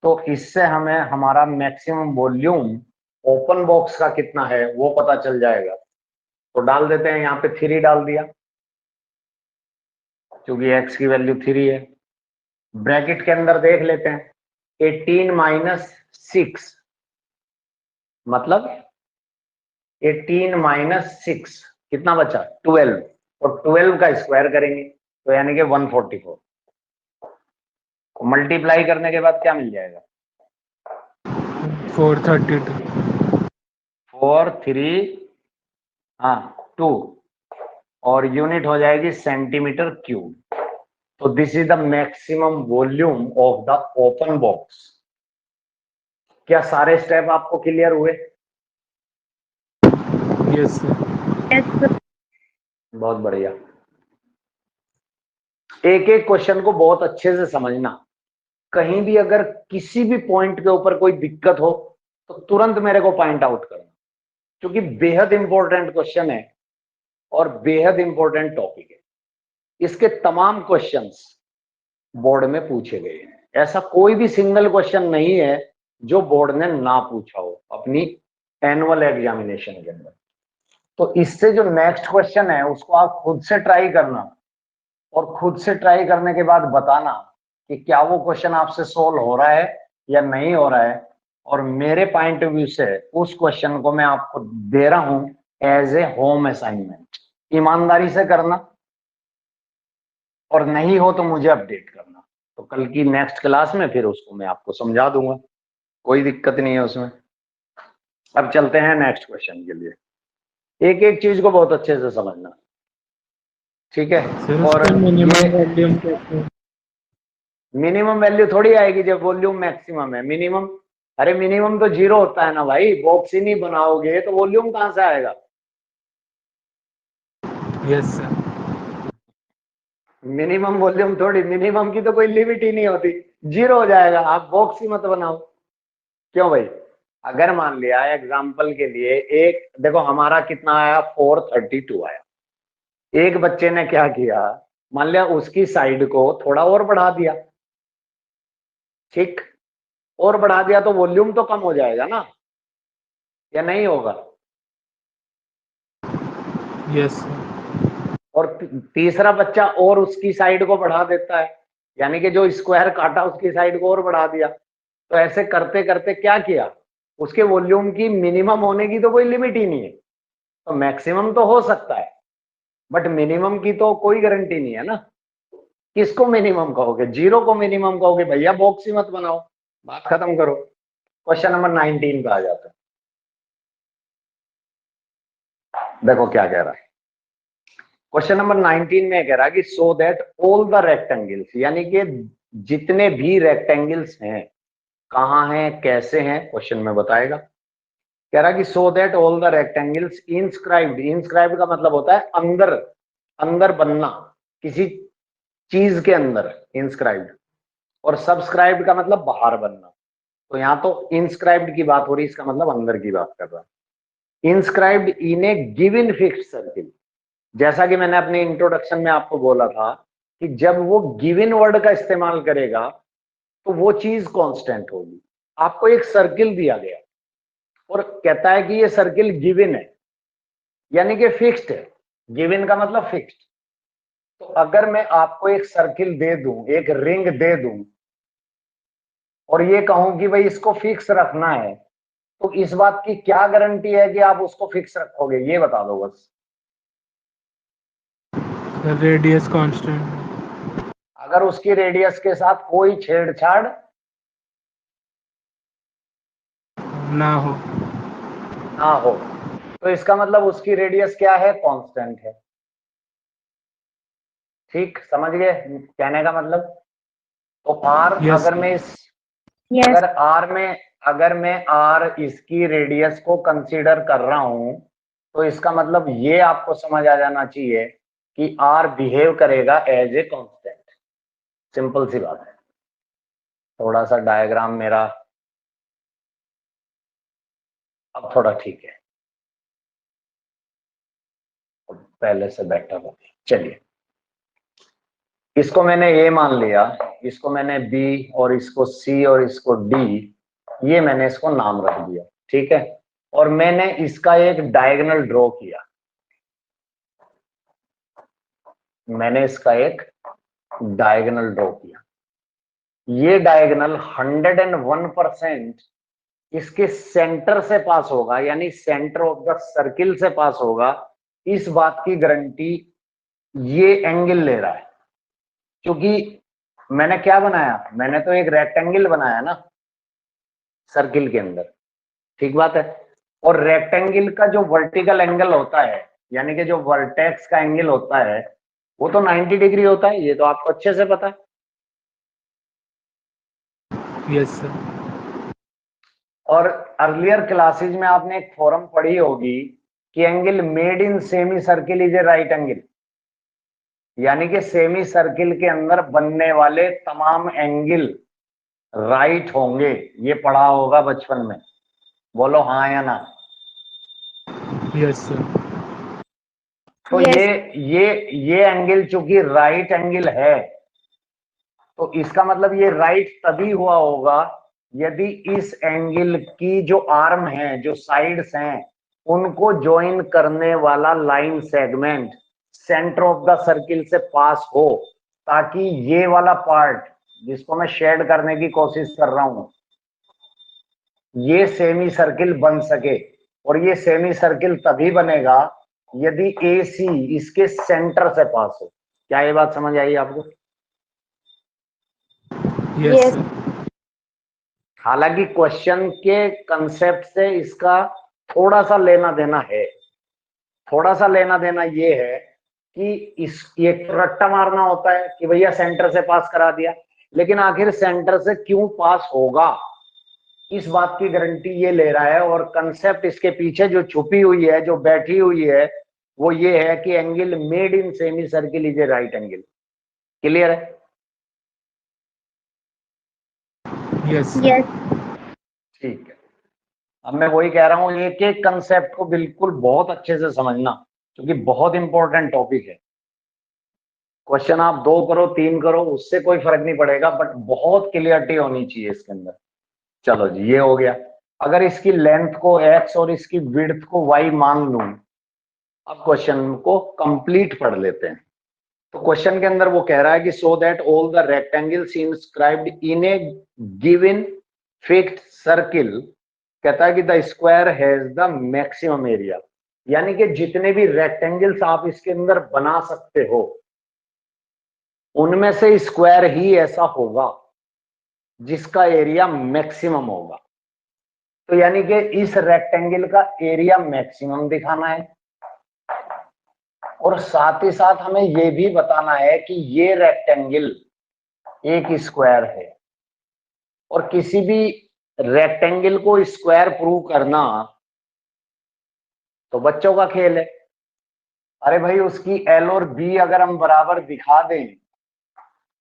तो इससे हमें हमारा मैक्सिमम वॉल्यूम ओपन बॉक्स का कितना है वो पता चल जाएगा। तो डाल देते हैं, यहाँ पे 3 डाल दिया क्योंकि x की वैल्यू 3 है। ब्रैकेट के अंदर देख लेते हैं, 18 माइनस 6 मतलब 18 माइनस 6 कितना बचा? 12, और 12 का स्क्वायर करेंगे तो यानी कि 144। मल्टीप्लाई करने के बाद क्या मिल जाएगा? 432। 4 3 2, और यूनिट हो जाएगी सेंटीमीटर क्यूब। तो this is the maximum volume of the open box. क्या सारे स्टेप आपको क्लियर हुए? Yes sir. बहुत बढ़िया। एक एक क्वेश्चन को बहुत अच्छे से समझना। कहीं भी अगर किसी भी पॉइंट के ऊपर कोई दिक्कत हो तो तुरंत मेरे को पॉइंट आउट करना, क्योंकि बेहद इंपॉर्टेंट क्वेश्चन है और बेहद इंपॉर्टेंट टॉपिक है। इसके तमाम क्वेश्चंस बोर्ड में पूछे गए हैं। ऐसा कोई भी सिंगल क्वेश्चन नहीं है जो बोर्ड ने ना पूछा हो अपनी एनुअल एग्जामिनेशन के अंदर। तो इससे जो नेक्स्ट क्वेश्चन है उसको आप खुद से ट्राई करना, और खुद से ट्राई करने के बाद बताना कि क्या वो क्वेश्चन आपसे सोल्व हो रहा है या नहीं हो रहा है। और मेरे पॉइंट ऑफ व्यू से उस क्वेश्चन को मैं आपको दे रहा हूं एज ए होम असाइनमेंट। ईमानदारी से करना, और नहीं हो तो मुझे अपडेट करना। तो कल की नेक्स्ट क्लास में फिर उसको मैं आपको समझा दूंगा, कोई दिक्कत नहीं है उसमें। अब चलते हैं नेक्स्ट क्वेश्चन के लिए। एक एक चीज को बहुत अच्छे से समझना, ठीक है। सर और उसका ये मिनिमम वॉल्यूम कैसे है? मिनिमम वैल्यू थोड़ी आएगी जब वॉल्यूम मैक्सिमम है। मिनिमम, अरे मिनिमम तो जीरो होता है ना भाई, बॉक्स ही नहीं बनाओगे तो वॉल्यूम कहां से आएगा। Yes sir. मिनिमम वॉल्यूम थोड़ी, मिनिमम की तो कोई लिमिट ही नहीं होती, जीरो हो जाएगा। आप बॉक्स ही मत बनाओ। क्यों भाई, अगर मान लिया एग्जाम्पल के लिए, एक देखो हमारा कितना आया, 432 आया। एक बच्चे ने क्या किया, मान लिया उसकी साइड को थोड़ा और बढ़ा दिया, ठीक, और बढ़ा दिया तो वॉल्यूम तो कम हो जाएगा ना, या नहीं होगा। Yes sir. और तीसरा बच्चा और उसकी साइड को बढ़ा देता है, यानी कि जो स्क्वायर काटा उसकी साइड को और बढ़ा दिया। तो ऐसे करते करते क्या किया, उसके वॉल्यूम की मिनिमम होने की तो कोई लिमिट ही नहीं है। तो मैक्सिमम तो हो सकता है, बट मिनिमम की तो कोई गारंटी नहीं है ना। किसको मिनिमम कहोगे, जीरो को मिनिमम कहोगे, भैया बॉक्स ही मत बनाओ, बात खत्म करो। क्वेश्चन नंबर 19 पे आ जाता है। देखो क्या कह रहा है, क्वेश्चन नंबर 19 में कह रहा है कि so that all the rectangles, यानी कि जितने भी रेक्टेंगल्स हैं, कहाँ हैं कैसे हैं क्वेश्चन में बताएगा। कह रहा है कि so that all the rectangles inscribed, inscribed का मतलब होता है अंदर, अंदर बनना, किसी चीज के अंदर इंस्क्राइब्ड, और सब्सक्राइब्ड का मतलब बाहर बनना। तो यहाँ तो इंस्क्राइब्ड की बात हो रही है, इसका मतलब अंदर की बात कर रहा है। Inscribed in A given fixed circle, जैसा कि मैंने अपने इंट्रोडक्शन में आपको बोला था कि जब वो गिवन वर्ड का इस्तेमाल करेगा तो वो चीज कांस्टेंट होगी। आपको एक सर्किल दिया गया और कहता है कि ये सर्किल गिवन है, यानी कि फिक्स्ड है। गिवन का मतलब फिक्स्ड। तो अगर मैं आपको एक सर्किल दे दूं, एक रिंग दे दूं, और ये कहूं कि भाई इसको फिक्स रखना है, तो इस बात की क्या गारंटी है कि आप उसको फिक्स रखोगे, ये बता दो बस। सर रेडियस कांस्टेंट अगर उसकी रेडियस के साथ कोई छेड़छाड़ ना हो। ना हो, तो इसका मतलब उसकी रेडियस क्या है, कांस्टेंट है। ठीक, समझ गए कहने का मतलब। तो आर, यस अगर सर। मैं इस, अगर आर में, अगर मैं आर इसकी रेडियस को कंसीडर कर रहा हूं, तो इसका मतलब ये आपको समझ आ जाना चाहिए कि आर बिहेव करेगा एज ए कांस्टेंट। सिंपल सी बात है। थोड़ा सा डायग्राम मेरा अब थोड़ा ठीक है, पहले से बेटर हो। चलिए, इसको मैंने ए मान लिया, इसको मैंने बी, और इसको सी, और इसको डी, ये मैंने इसको नाम रख दिया, ठीक है। और मैंने इसका एक डायगोनल ड्रॉ किया, मैंने इसका एक डायगोनल ड्रॉ किया। ये डायगोनल 101% इसके सेंटर से पास होगा, यानी सेंटर ऑफ द सर्किल से पास होगा। इस बात की गारंटी ये एंगल ले रहा है, क्योंकि मैंने क्या बनाया, मैंने तो एक रेक्टेंगल बनाया ना सर्किल के अंदर, ठीक बात है। और रेक्टेंगल का जो वर्टिकल एंगल होता है, यानी कि जो वर्टेक्स का एंगल होता है, वो तो 90 डिग्री होता है, ये तो आपको अच्छे से पता है। Yes sir. और अर्लियर क्लासेज में आपने एक फॉर्म पढ़ी होगी कि angle made in semi circle is a right angle, यानी कि सेमी सर्किल के अंदर बनने वाले तमाम एंगल राइट होंगे। ये पढ़ा होगा बचपन में, बोलो हाँ या ना। Yes sir. तो ये एंगल चूंकि राइट एंगल है, तो इसका मतलब ये राइट तभी हुआ होगा यदि इस एंगल की जो आर्म है, जो साइड्स हैं, उनको ज्वाइन करने वाला line segment centre of the circle से पास हो, ताकि ये वाला पार्ट जिसको मैं शेड करने की कोशिश कर रहा हूं, ये सेमी सर्किल बन सके। और ये सेमी सर्किल तभी बनेगा यदि ए सी इसके सेंटर से पास हो। क्या ये बात समझ आई आपको? Yes Yes. सर। हालांकि क्वेश्चन के कंसेप्ट से इसका थोड़ा सा लेना देना है। थोड़ा सा लेना देना ये है कि इस ये रट्टा मारना होता है कि भैया सेंटर से पास करा दिया, लेकिन आखिर सेंटर से क्यों पास होगा इस बात की गारंटी ये ले रहा है। और कंसेप्ट इसके पीछे जो छुपी हुई है, जो बैठी हुई है, वो ये है कि angle made in semi circle is a right angle. Clear है? Yes Yes. ठीक है। अब मैं वही कह रहा हूं, एक एक कंसेप्ट को बिल्कुल बहुत अच्छे से समझना, क्योंकि बहुत इंपॉर्टेंट टॉपिक है। क्वेश्चन आप 2 करो 3 करो उससे कोई फर्क नहीं पड़ेगा, बट बहुत क्लियरिटी होनी चाहिए इसके अंदर। चलो जी, ये हो गया। अगर इसकी लेंथ को x और इसकी विड्थ को y मान लूं, अब क्वेश्चन को कंप्लीट पढ़ लेते हैं। तो क्वेश्चन के अंदर वो कह रहा है कि so that all the rectangles inscribed in A given fixed circle, कहता है कि the square has the maximum area, यानी कि जितने भी रेक्टेंगल्स आप इसके अंदर बना सकते हो उनमें से स्क्वायर ही ऐसा होगा जिसका एरिया मैक्सिमम होगा। तो यानी कि इस रेक्टेंगल का एरिया मैक्सिमम दिखाना है, और साथ ही साथ हमें यह भी बताना है कि ये रेक्टेंगल एक स्क्वायर है। और किसी भी रेक्टेंगल को स्क्वायर प्रूव करना तो बच्चों का खेल है। अरे भाई, उसकी एल और बी अगर हम बराबर दिखा दें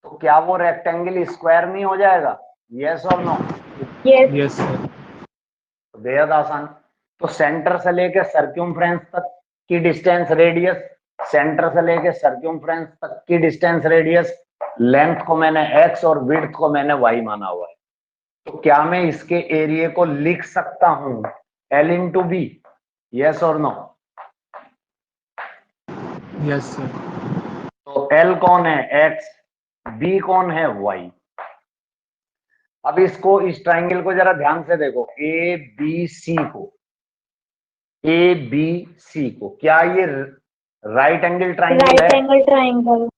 तो क्या वो रेक्टेंगल स्क्वायर नहीं हो जाएगा? यस और नो? Yes. Yes sir. बेहद आसान। तो सेंटर से लेकर सर्क्यूमफ्रेंस तक की डिस्टेंस रेडियस, सेंटर से लेकर सर्क्यूमफ्रेंस तक की डिस्टेंस रेडियस, लेंथ को मैंने x और विड्थ को मैंने y माना हुआ है। तो क्या मैं इसके एरिया को लिख सकता हूं L इंटू बी? यस और नो? Yes sir. तो L कौन है? x, B कौन है? y। अब इसको, इस ट्राइंगल को जरा ध्यान से देखो, ए बी सी को, ए बी सी को, क्या ये राइट एंगल ट्राइंगल Right है? angle triangle.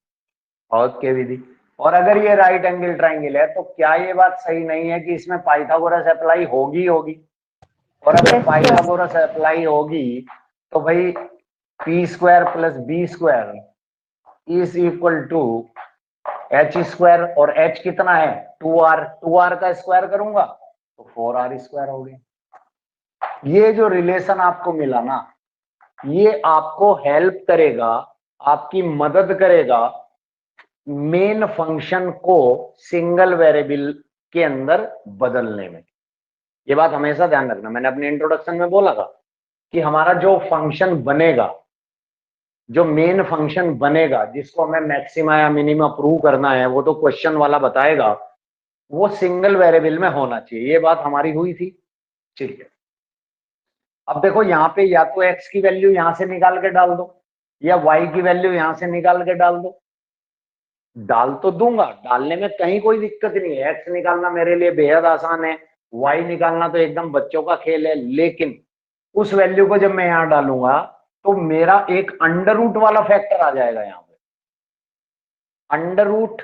ओके विधि। और अगर ये राइट एंगल ट्राइंगल है तो क्या ये बात सही नहीं है कि इसमें पाइथागोरस अप्लाई होगी होगी? और अगर Yes, sir. पाइथागोरस अप्लाई होगी तो भाई P square plus B square is equal to H square, और एच कितना है? 2r। 2r का स्क्वायर करूंगा तो 4r स्क्वायर हो गया। ये जो रिलेशन आपको मिला ना, ये आपको हेल्प करेगा, आपकी मदद करेगा मेन फंक्शन को सिंगल वेरिएबल के अंदर बदलने में। ये बात हमेशा ध्यान रखना, मैंने अपने इंट्रोडक्शन में बोला था कि हमारा जो फंक्शन बनेगा, जो मेन फंक्शन बनेगा जिसको हमें मैक्सिमा या मिनिमा प्रूव करना है, वो तो क्वेश्चन वाला बताएगा, वो सिंगल वेरिएबल में होना चाहिए। ये बात हमारी हुई थी। ठीक है। अब देखो यहाँ पे या तो x की वैल्यू यहां से निकाल के डाल दो, या y की वैल्यू यहां से निकाल के डाल दो। डाल तो दूंगा, डालने में कहीं कोई दिक्कत नहीं है। x निकालना मेरे लिए बेहद आसान है, y निकालना तो एकदम बच्चों का खेल है। लेकिन उस वैल्यू को जब मैं यहां डालूंगा तो मेरा एक अंडर रूट वाला फैक्टर आ जाएगा यहां पे। अंडर रूट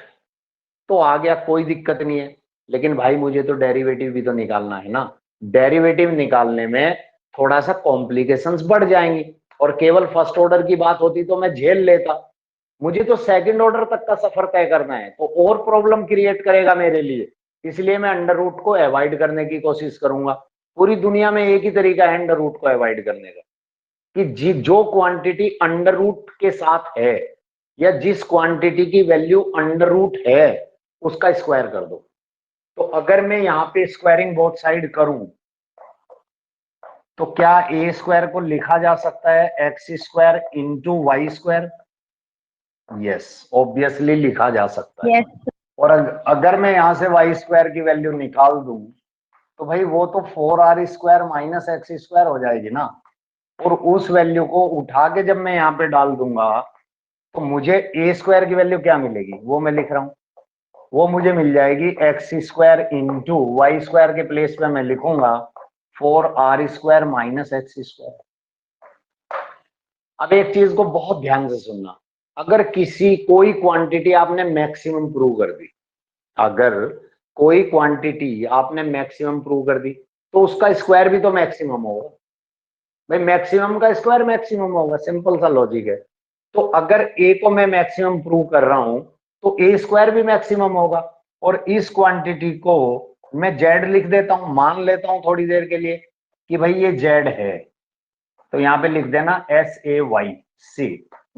तो आ गया, कोई दिक्कत नहीं है, लेकिन भाई मुझे तो डेरिवेटिव भी तो निकालना है ना। डेरिवेटिव निकालने में थोड़ा सा कॉम्प्लिकेशंस बढ़ जाएंगी, और केवल फर्स्ट ऑर्डर की बात होती तो मैं झेल लेता। मुझे तो सेकंड ऑर्डर तक का सफर तय करना है, तो और प्रॉब्लम क्रिएट करेगा मेरे लिए। इसलिए मैं अंडर रूट को अवॉइड करने की कोशिश करूंगा। पूरी दुनिया में एक ही तरीका है अंडर रूट को अवॉइड करने का, कि जो क्वांटिटी अंडर रूट के साथ है, या जिस क्वांटिटी की वैल्यू अंडर रूट है, उसका स्क्वायर कर दो। तो अगर मैं यहाँ पे स्क्वायरिंग बोथ साइड करूं तो क्या ए स्क्वायर को लिखा जा सकता है X square into Y square? Yes, obviously लिखा जा सकता है। Yes. और अगर मैं यहां से वाई स्क्वायर की वैल्यू निकाल दूं तो भाई वो तो 4r square minus X square हो जाएगी ना। और उस वैल्यू को उठा के जब मैं यहाँ पे डाल दूंगा तो मुझे ए स्क्वायर की वैल्यू क्या मिलेगी, वो मैं लिख रहा हूं। वो मुझे मिल जाएगी X square into Y square के प्लेस पे मैं लिखूंगा 4r square minus X square. अब एक चीज को बहुत ध्यान से सुनना, अगर कोई क्वांटिटी आपने मैक्सिमम प्रूव कर दी, अगर कोई क्वांटिटी आपने मैक्सिमम प्रूव कर दी, तो उसका स्क्वायर भी तो मैक्सिमम होगा भाई, मैक्सिमम का स्क्वायर मैक्सिमम होगा, सिंपल सा लॉजिक है। तो अगर ए को मैं मैक्सिमम प्रूव कर रहा हूं, तो ए स्क्वायर भी मैक्सिमम होगा, और इस क्वांटिटी को मैं जेड लिख देता हूं, मान लेता हूं थोड़ी देर के लिए कि भाई ये जेड है, तो यहां पे लिख देना SAYC,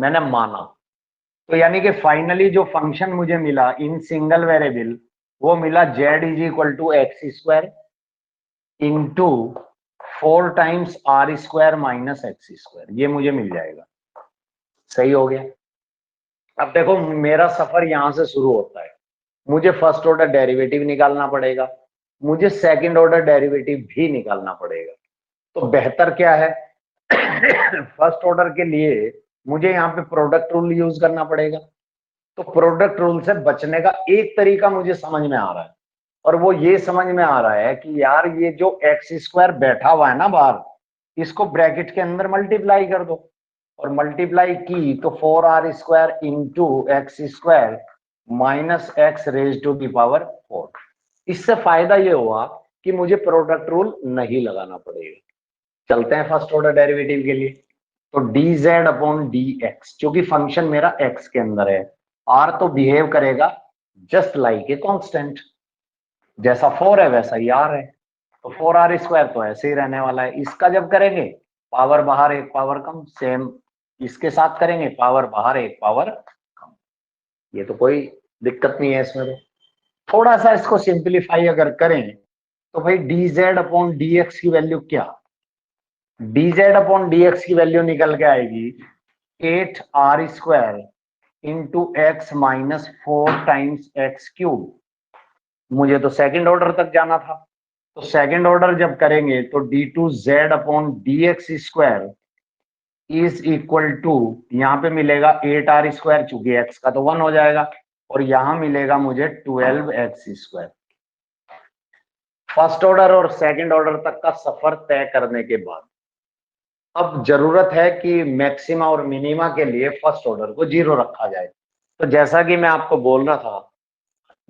मैंने माना। तो यानी कि फाइनली जो फंक्शन मुझे मिला इन सिंगल वेरिएबल, वो मिला Z is equal to X square into 4 times R square minus X square, ये मुझे मिल जाएगा। सही हो गया। अब देखो मेरा सफर यहां से शुरू होता है, मुझे फर्स्ट ऑर्डर डेरिवेटिव निकालना पड़ेगा, मुझे सेकंड ऑर्डर डेरिवेटिव भी निकालना पड़ेगा। तो बेहतर क्या है फर्स्ट ऑर्डर के लिए मुझे यहाँ पे प्रोडक्ट रूल यूज करना पड़ेगा। तो प्रोडक्ट रूल से बचने का एक तरीका मुझे समझ में आ रहा है, और वो ये समझ में आ रहा है कि यार ये जो एक्स स्क्वायर बैठा हुआ है ना बाहर, इसको ब्रैकेट के अंदर मल्टीप्लाई कर दो, और मल्टीप्लाई की तो 4r square into X square minus X raise to the power 4। इससे फायदा ये हुआ कि मुझे प्रोडक्ट रूल नहीं लगाना पड़ेगा। चलते हैं फर्स्ट ऑर्डर डेरिवेटिव के लिए। तो D Z upon D x, क्योंकि फंक्शन मेरा एक्स के अंदर है, आर तो बिहेव करेगा जस्ट लाइक ए कांस्टेंट, जैसा 4 है वैसा ही आर है, तो 4r स्क्वायर तो ऐसे ही रहने वाला है। इसका जब करेंगे पावर बाहर एक पावर कम, सेम इसके साथ करेंगे पावर बाहर एक पावर कम, ये तो कोई दिक्कत नहीं है इसमें। तो थोड़ा सा इसको सिंप्लीफाई अगर करें तो भाई D Z upon D x की वैल्यू क्या, D Z upon D x की वैल्यू निकल के आएगी 8r square into x minus 4 times x cube. मुझे तो सेकंड ऑर्डर तक जाना था, तो सेकंड ऑर्डर जब करेंगे तो D two Z upon D X square is equal to, यहाँ पे मिलेगा 8r स्क्वायर, चूंकि एक्स का तो 1 हो जाएगा, और यहां मिलेगा मुझे 12x स्क्वायर। फर्स्ट ऑर्डर और सेकंड ऑर्डर तक का सफर तय करने के बाद अब जरूरत है कि मैक्सिमा और मिनिमा के लिए फर्स्ट ऑर्डर को 0 रखा जाए। तो जैसा कि मैं आपको बोल रहा था,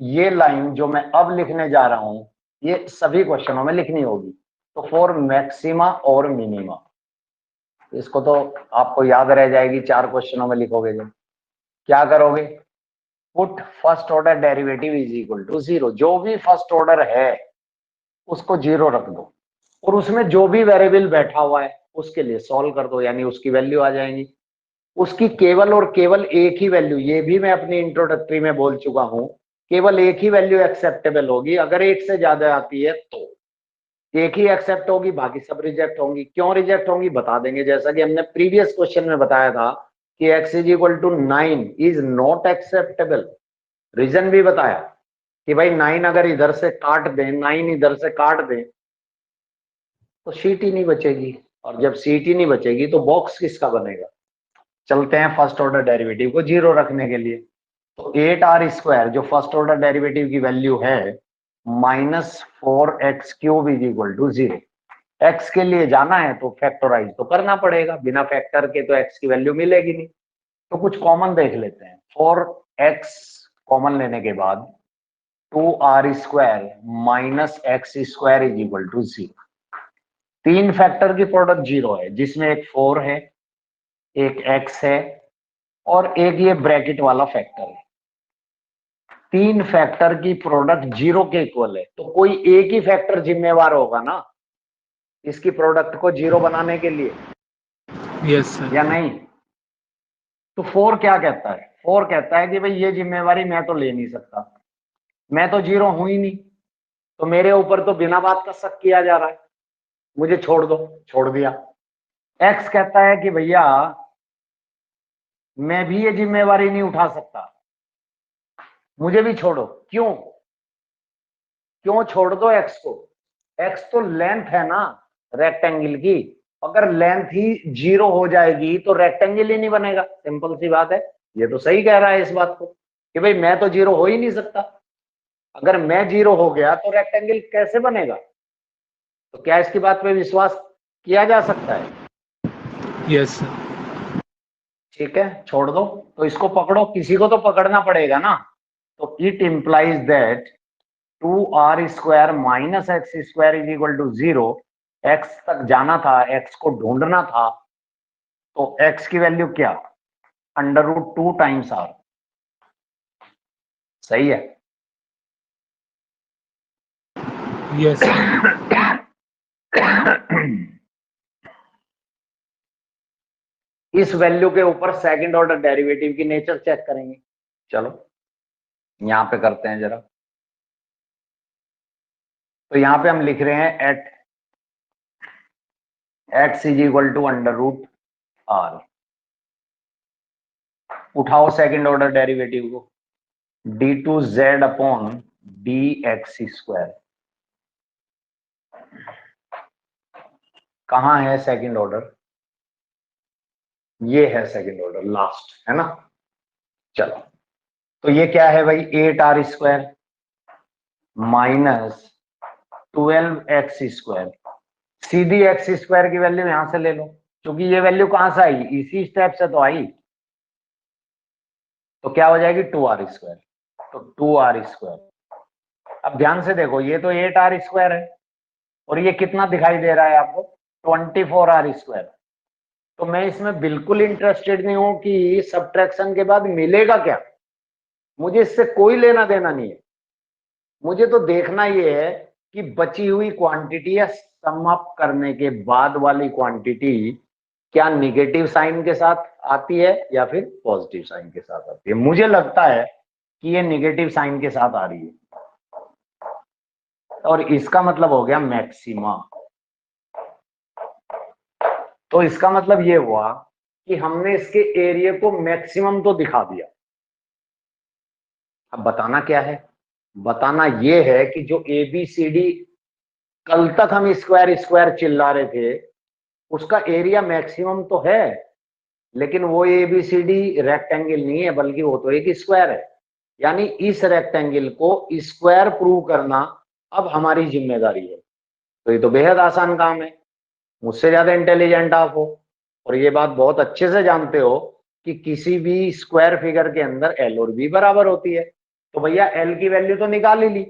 ये लाइन जो मैं अब लिखने जा रहा हूं, ये सभी क्वेश्चनों में लिखनी होगी। तो फॉर मैक्सिमा और मिनिमा, इसको तो आपको याद रह जाएगी, 4 क्वेश्चनों में लिखोगे जब, क्या करोगे, put first order derivative is equal to 0, जो भी फर्स्ट ऑर्डर है उसको 0 रख दो, और उसमें जो भी वेरिएबल बैठा हुआ है उसके लिए सॉल्व कर दो, यानी उसकी वैल्यू आ जाएंगी। उसकी केवल और केवल एक ही वैल्यू, ये भी मैं अपनी इंट्रोडक्टरी में बोल चुका हूं, केवल एक ही वैल्यू एक्सेप्टेबल होगी, अगर एक से ज्यादा आती है तो एक ही एक्सेप्ट होगी, बाकी सब रिजेक्ट होंगी। क्यों रिजेक्ट होंगी बता देंगे, जैसा कि हमने प्रीवियस क्वेश्चन में बताया था कि x is equal to 9 is not acceptable. Reason भी बताया कि भाई 9 अगर इधर से काट दें, 9 इधर से काट दें तो सीट ही नहीं बचेगी, और जब सीट ही नहीं बचेगी तो बॉक्स किसका बनेगा। चलते हैं फर्स्ट ऑर्डर डेरिवेटिव को 0 रखने के लिए। तो 8r स्क्वायर जो फर्स्ट ऑर्डर डेरिवेटिव की वैल्यू है minus 4x cube is equal to 0। x के लिए जाना है तो फैक्टराइज तो करना पड़ेगा, बिना फैक्टर के तो x की वैल्यू मिलेगी नहीं। तो कुछ कॉमन देख लेते हैं। 4x कॉमन लेने के बाद 2r square minus X square is equal to 0। 3 factor की प्रोडक्ट 0 है, जिसमें एक 4 है, एक x है, और एक ये ब्रैकेट वाला फैक्टर है। 3 फैक्टर की प्रोडक्ट 0 के इक्वल है, तो कोई एक ही फैक्टर जिम्मेवार होगा ना इसकी प्रोडक्ट को 0 बनाने के लिए, यस सर। या नहीं। तो 4 क्या कहता है, 4 कहता है कि भाई ये जिम्मेवारी मैं तो ले नहीं सकता, मैं तो 0 हूं ही नहीं, तो मेरे ऊपर तो बिना बात का शक किया जा रहा है, मुझे छोड़ दो, छोड़ दिया। एक्स कहता है कि भैया मैं भी ये जिम्मेवारी नहीं उठा सकता, मुझे भी छोड़ो। क्यों, क्यों छोड़ दो एक्स को, एक्स तो लेंथ है ना रेक्टेंगल की, अगर लेंथ ही 0 हो जाएगी तो रेक्टेंगल ही नहीं बनेगा, सिंपल सी बात है। ये तो सही कह रहा है इस बात को कि भाई मैं तो 0 हो ही नहीं सकता, अगर मैं 0 हो गया तो रेक्टेंगल कैसे बनेगा। तो क्या इसकी बात पे विश्वास किया जा सकता है। Yes sir. ठीक है, छोड़ दो, तो इसको पकड़ो, किसी को तो पकड़ना पड़ेगा ना। तो it implies that 2r² minus X square is equal to 0। X तक जाना था, एक्स को ढूंढना था, तो एक्स की वैल्यू क्या, √2 टाइम्स r। सही है। Yes, sir. इस वैल्यू के ऊपर सेकंड ऑर्डर डेरिवेटिव की नेचर चेक करेंगे। चलो यहां पे करते हैं जरा। तो यहां पे हम लिख रहे हैं at x is equal to √r। उठाओ सेकंड ऑर्डर डेरिवेटिव को, d2z अपॉन dx²। कहां है सेकंड ऑर्डर, ये है सेकंड ऑर्डर, लास्ट है ना। चलो, तो ये क्या है भाई, 8r² माइनस 12x²। सीधी x² की वैल्यू यहां से ले लो, क्योंकि ये वैल्यू कहां से आई, इसी स्टेप से तो आई। तो क्या हो जाएगी 2r²। तो 2r²। अब ध्यान से देखो, ये तो 8r² है और ये कितना दिखाई दे रहा है आपको, 24r²। तो मैं इसमें बिल्कुल इंटरेस्टेड नहीं हूं कि सब्ट्रैक्शन के बाद मिलेगा क्या, मुझे इससे कोई लेना देना नहीं है। मुझे तो देखना ये है कि बची हुई क्वांटिटी या सम अप करने के बाद वाली क्वांटिटी क्या निगेटिव साइन के साथ आती है या फिर पॉजिटिव साइन के साथ आती है। मुझे लगता है कि ये निगेटिव साइन के साथ आ रही है, और इसका मतलब हो गया मैक्सिमा। तो इसका मतलब ये हुआ कि हमने इसके एरिया को मैक्सिमम तो दिखा दिया। अब बताना क्या है, बताना ये है कि जो ABCD कल तक हम स्क्वायर स्क्वायर चिल्ला रहे थे, उसका एरिया मैक्सिमम तो है, लेकिन वो ABCD रेक्टेंगल नहीं है, बल्कि वो तो एक स्क्वायर है। यानी इस रेक्टेंगल को स्क्वायर प्रूव करना अब हमारी जिम्मेदारी है। तो ये तो बेहद आसान काम है, मुझसे ज्यादा इंटेलिजेंट आप हो और ये बात बहुत अच्छे से जानते हो कि किसी भी स्क्वायर फिगर के अंदर L और B बराबर होती है। तो भैया L की वैल्यू तो निकाल ही ली,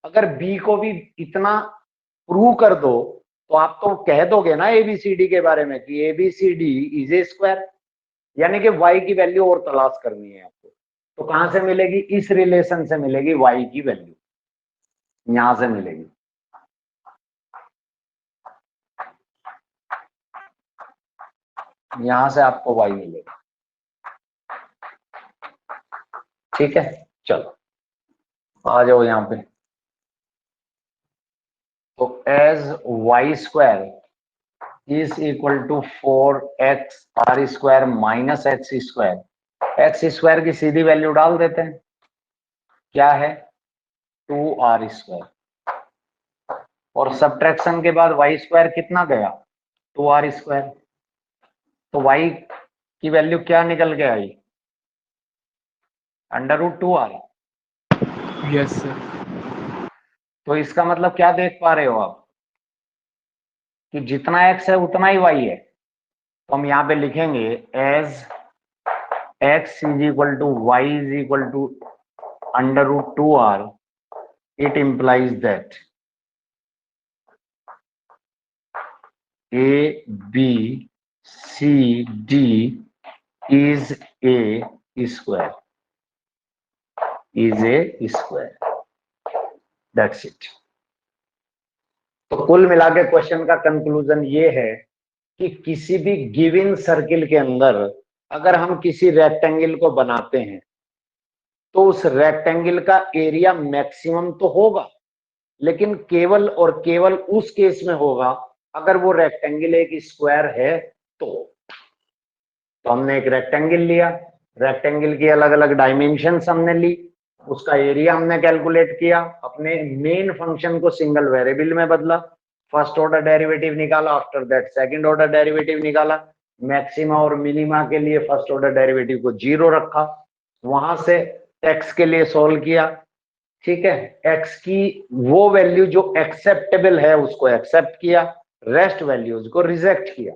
अगर B को भी इतना प्रूव कर दो तो आप तो कह दोगे ना ABCD के बारे में कि ABCD इज ए स्क्वायर। यानी कि Y की वैल्यू और तलाश करनी है आपको, तो कहां से मिलेगी, इस रिलेशन से मिलेगी Y की वैल्यू, यहां से मिलेगी। यहां से आपको Y मिलेगा, ठीक है। चलो आ जाओ यहां पे। तो as y² is equal to 4x r² minus x² की सीधी वैल्यू डाल देते हैं, क्या है 2r²। और सब्ट्रैक्शन के बाद y² कितना गया 2r²। तो y की वैल्यू क्या निकल के आई, √2r। Yes, sir. तो इसका मतलब क्या देख पा रहे हो आप कि जितना x है उतना ही y है। तो हम यहां पे लिखेंगे as x is equal to y is equal to √2r, it implies that A, B, C, D is a square, is a square. That's it. तो कुल मिला के क्वेश्चन का कंक्लूजन ये है कि किसी भी गिवन सर्किल के अंदर अगर हम किसी रेक्टेंगल को बनाते हैं तो उस रेक्टेंगल का एरिया मैक्सिमम तो होगा, लेकिन केवल और केवल उस केस में होगा अगर वो रेक्टेंगल एक स्क्वायर है। तो हमने एक रेक्टेंगल लिया, रेक्टेंगल की अलग अलग डायमेंशंस हमने ली, उसका एरिया हमने कैलकुलेट किया, अपने मेन फंक्शन को सिंगल वेरिएबल में बदला, फर्स्ट ऑर्डर डेरिवेटिव निकाला, after that second order derivative निकाला, मैक्सिमा और मिनिमा के लिए फर्स्ट ऑर्डर डेरिवेटिव को 0 रखा, वहां से एक्स के लिए सोल्व किया, ठीक है। एक्स की वो वैल्यू जो एक्सेप्टेबल है उसको एक्सेप्ट किया, रेस्ट वैल्यूज को रिजेक्ट किया।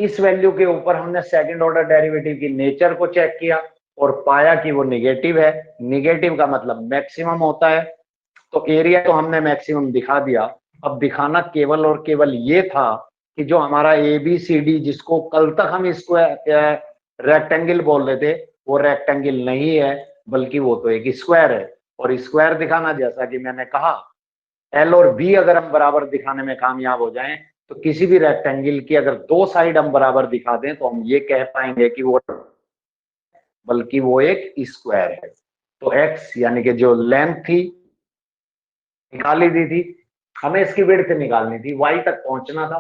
इस वैल्यू के ऊपर हमने सेकंड ऑर्डर डेरिवेटिव की नेचर को चेक किया और पाया कि वो निगेटिव है। निगेटिव का मतलब मैक्सिमम होता है। तो एरिया तो हमने मैक्सिमम दिखा दिया। अब दिखाना केवल और केवल ये था कि जो हमारा ए बी सी डी, जिसको कल तक हम इसको रेक्टेंगल बोल रहे थे, वो रेक्टेंगल नहीं है, बल्कि वो तो एक स्क्वायर है। और स्क्वायर दिखाना, जैसा कि मैंने कहा, एल और बी अगर हम बराबर दिखाने में कामयाब हो जाएं, तो किसी भी रेक्टेंगल की अगर दो साइड हम बराबर दिखा दें तो हम ये कह पाएंगे कि वो, बल्कि वो एक स्क्वायर है। तो एक्स यानी कि जो लेंथ थी निकाली दी थी, हमें इसकी विड्थ निकालनी थी, वाई तक पहुंचना था।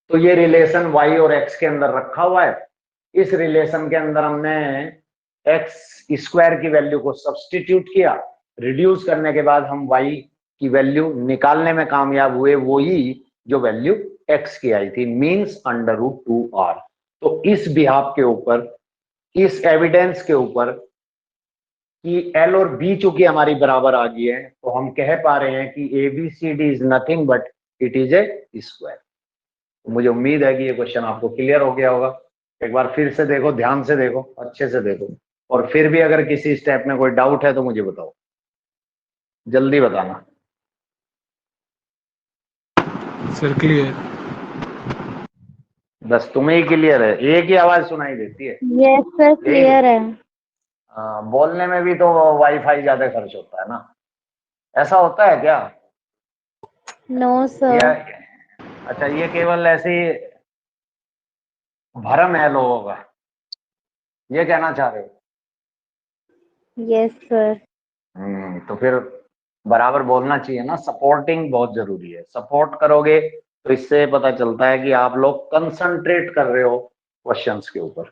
तो ये रिलेशन वाई और एक्स के अंदर रखा हुआ है। इस रिलेशन के अंदर हमने एक्स स्क्वायर की वैल्यू को सब्सटीट्यूट किया। रिड्यूस करने के बाद हम वाई की वैल्यू निकालने में कामयाब हुए, वो ही जो वैल्यू एक्स की आई थी, मीन्स √2r। तो इस बिहाफ के ऊपर, इस एविडेंस के ऊपर कि एल और बी चूंकि हमारी बराबर आ गई है, तो हम कह पा रहे हैं कि A B C D is nothing but it is a square. तो मुझे उम्मीद है कि ये क्वेश्चन आपको क्लियर हो गया होगा। एक बार फिर से देखो, ध्यान से देखो, अच्छे से देखो, और फिर भी अगर किसी स्टेप में कोई डाउट है तो मुझे बताओ, जल्दी बताना। Sir clear. बस तुम्हें ही क्लियर है? एक ही आवाज सुनाई देती है। यस सर, क्लियर है। बोलने में भी तो वाईफाई ज्यादा खर्च होता है ना, ऐसा होता है क्या? No sir. अच्छा, ये केवल ऐसी भरम है लोगों का, ये कहना चाह रहे हो? Yes sir. तो फिर बराबर बोलना चाहिए ना, सपोर्टिंग बहुत जरूरी है। सपोर्ट करोगे तो इससे पता चलता है कि आप लोग कंसंट्रेट कर रहे हो क्वेश्चंस के ऊपर।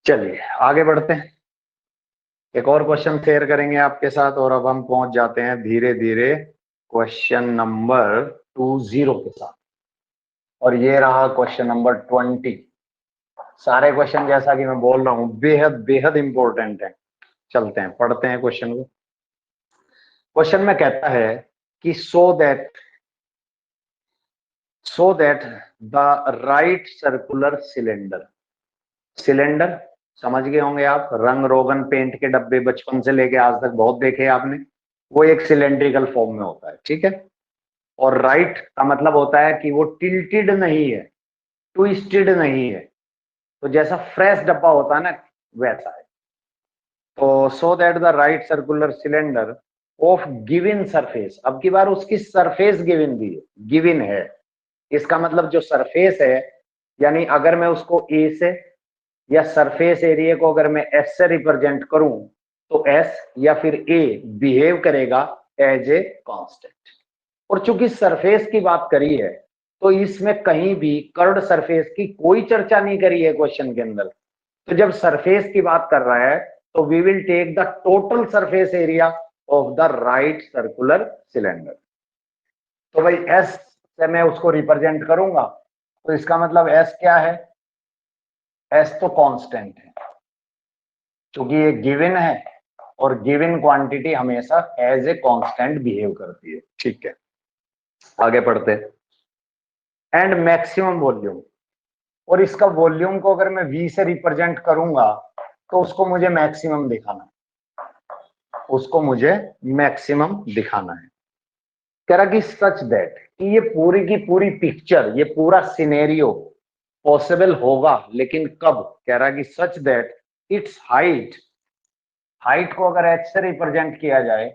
चलिए आगे बढ़ते हैं, एक और क्वेश्चन शेयर करेंगे आपके साथ, और अब हम पहुंच जाते हैं धीरे धीरे क्वेश्चन नंबर 20 के साथ। और ये रहा क्वेश्चन नंबर 20। सारे क्वेश्चन, जैसा कि मैं बोल रहा हूं, बेहद बेहद इंपॉर्टेंट है। चलते हैं, पढ़ते हैं क्वेश्चन को। क्वेश्चन में कहता है कि so that the right circular cylinder, cylinder समझ गए होंगे आप, रंग रोगन पेंट के डब्बे बचपन से लेके आज तक बहुत देखे आपने, वो एक सिलेंड्रिकल फॉर्म में होता है, ठीक है। और राइट का मतलब होता है कि वो टिल्टेड नहीं है, ट्विस्टेड नहीं है। तो जैसा फ्रेश डब्बा होता है ना, वैसा है। तो so that the right circular cylinder of given surface, अब की बार उसकी सरफेस गिवन दी है, गिवन है। इसका मतलब जो सरफेस है, यानी अगर मैं उसको ए से, या सरफेस एरिया को अगर मैं एस से रिप्रेजेंट करूं, तो एस या फिर ए बिहेव करेगा एज ए कांस्टेंट। और चूंकि सरफेस की बात करी है, तो इसमें कहीं भी कर्व्ड सरफेस की कोई चर्चा नहीं करी है क्वेश्चन के अंदर। तो जब सरफेस की बात कर रहा है, तो we will take the total surface area of the right circular cylinder. तो भाई एस से मैं उसको रिप्रेजेंट करूंगा, तो इसका मतलब एस क्या है? एस तो कांस्टेंट है, क्योंकि ये गिवन है, और गिवन क्वांटिटी हमेशा एज ए कांस्टेंट बिहेव करती है, ठीक है। आगे पढ़ते। एंड मैक्सिमम वॉल्यूम, और इसका वॉल्यूम को अगर मैं वी से रिप्रेजेंट करूंगा, तो उसको मुझे मैक्सिमम दिखाना है, उसको मुझे मैक्सिमम दिखाना है। कह रहा कि सच दैट, कि ये पूरी की पूरी पिक्चर, ये पूरा सिनेरियो पॉसिबल होगा, लेकिन कब? कह रहा कि such that its height, height को अगर एच से रिप्रेजेंट किया जाए,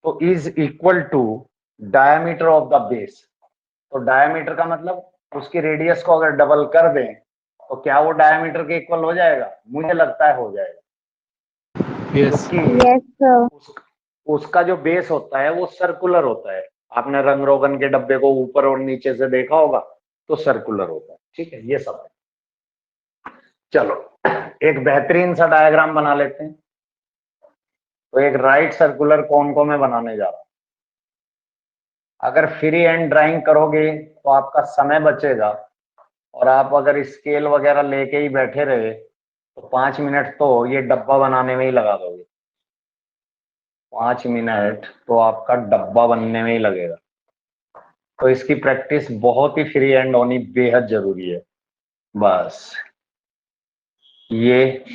तो is equal to diameter of the base. तो डायमीटर का मतलब उसकी रेडियस को अगर डबल कर दें, तो क्या वो डायमीटर के इक्वल हो जाएगा? मुझे लगता है हो जाएगा, यस क्योंकि यस सर। उसका जो बेस होता है वो सर्कुलर होता है। आपने रंग रोगन के डब्बे को ऊपर और नीचे से देखा होगा, तो सर्कुलर होता है, ठीक है। ये सब है। चलो एक बेहतरीन सा डायग्राम बना लेते हैं। तो एक राइट सर्कुलर कोन को मैं बनाने जा रहा हूं। अगर फ्री हैंड ड्राइंग करोगे तो आपका समय बचेगा, और आप अगर स्केल वगैरह लेके ही बैठे रहे, तो 5 मिनट तो ये डब्बा बनाने में ही लगा दोगे। 5 मिनट तो आपका डब्बा बनने में ही लगेगा। तो इसकी प्रैक्टिस बहुत ही फ्री हैंड होनी बेहद जरूरी है। बस ये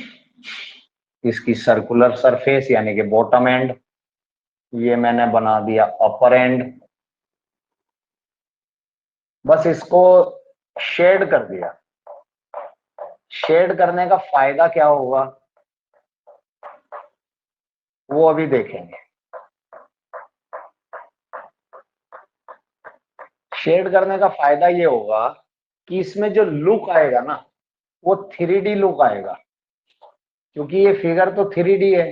इसकी सर्कुलर सरफेस यानी कि बॉटम एंड, ये मैंने बना दिया अपर एंड। बस इसको शेड कर दिया। शेड करने का फायदा क्या होगा वो अभी देखेंगे। शेड करने का फायदा ये होगा कि इसमें जो लुक आएगा ना वो 3D लुक आएगा, क्योंकि ये फिगर तो 3D है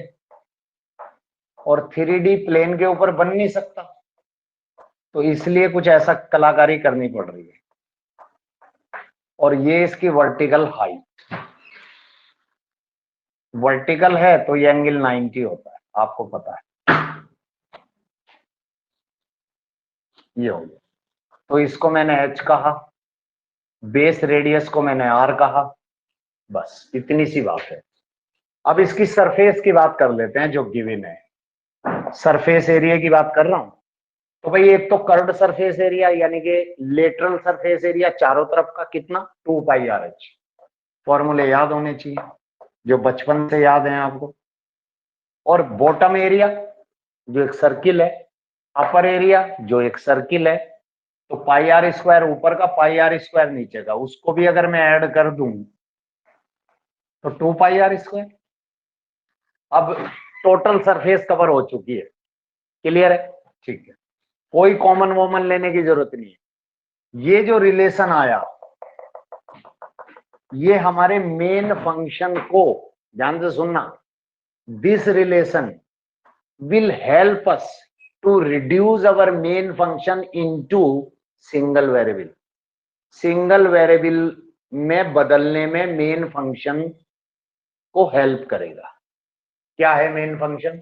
और 3D प्लेन के ऊपर बन नहीं सकता, तो इसलिए कुछ ऐसा कलाकारी करनी पड़ रही है। और ये इसकी वर्टिकल हाइट, वर्टिकल है तो ये एंगल 90 होता है, आपको पता है। ये हो गया। तो इसको मैंने H कहा, बेस रेडियस को मैंने R कहा, बस इतनी सी बात है। अब इसकी सरफेस की बात कर लेते हैं जो गिवन है। सरफेस एरिया की बात कर रहा हूं, तो भाई एक तो कर्व्ड सरफेस एरिया यानी कि लेटरल सरफेस एरिया चारों तरफ का कितना 2 पाई आर एच। फॉर्मूले याद होने चाहिए जो बचपन से याद हैं आपको। और बॉटम एरिया जो एक सर्किल है, अपर एरिया जो एक सर्किल है, तो पाई आर स्क्वायर ऊपर का पाई आर स्क्वायर नीचे का, उसको भी अगर मैं ऐड कर दूं तो 2 पाई आर स्क्वायर। अब टोटल सरफेस कवर हो चुकी है, क्लियर है, ठीक है, कोई कॉमन वॉमन लेने की जरूरत नहीं है। ये जो रिलेशन आया ये हमारे मेन फंक्शन को, ध्यान से सुनना, this relation will help us to reduce our main function into single variable। Single variable में बदलने में मेन फंक्शन को हेल्प करेगा। क्या है मेन फंक्शन?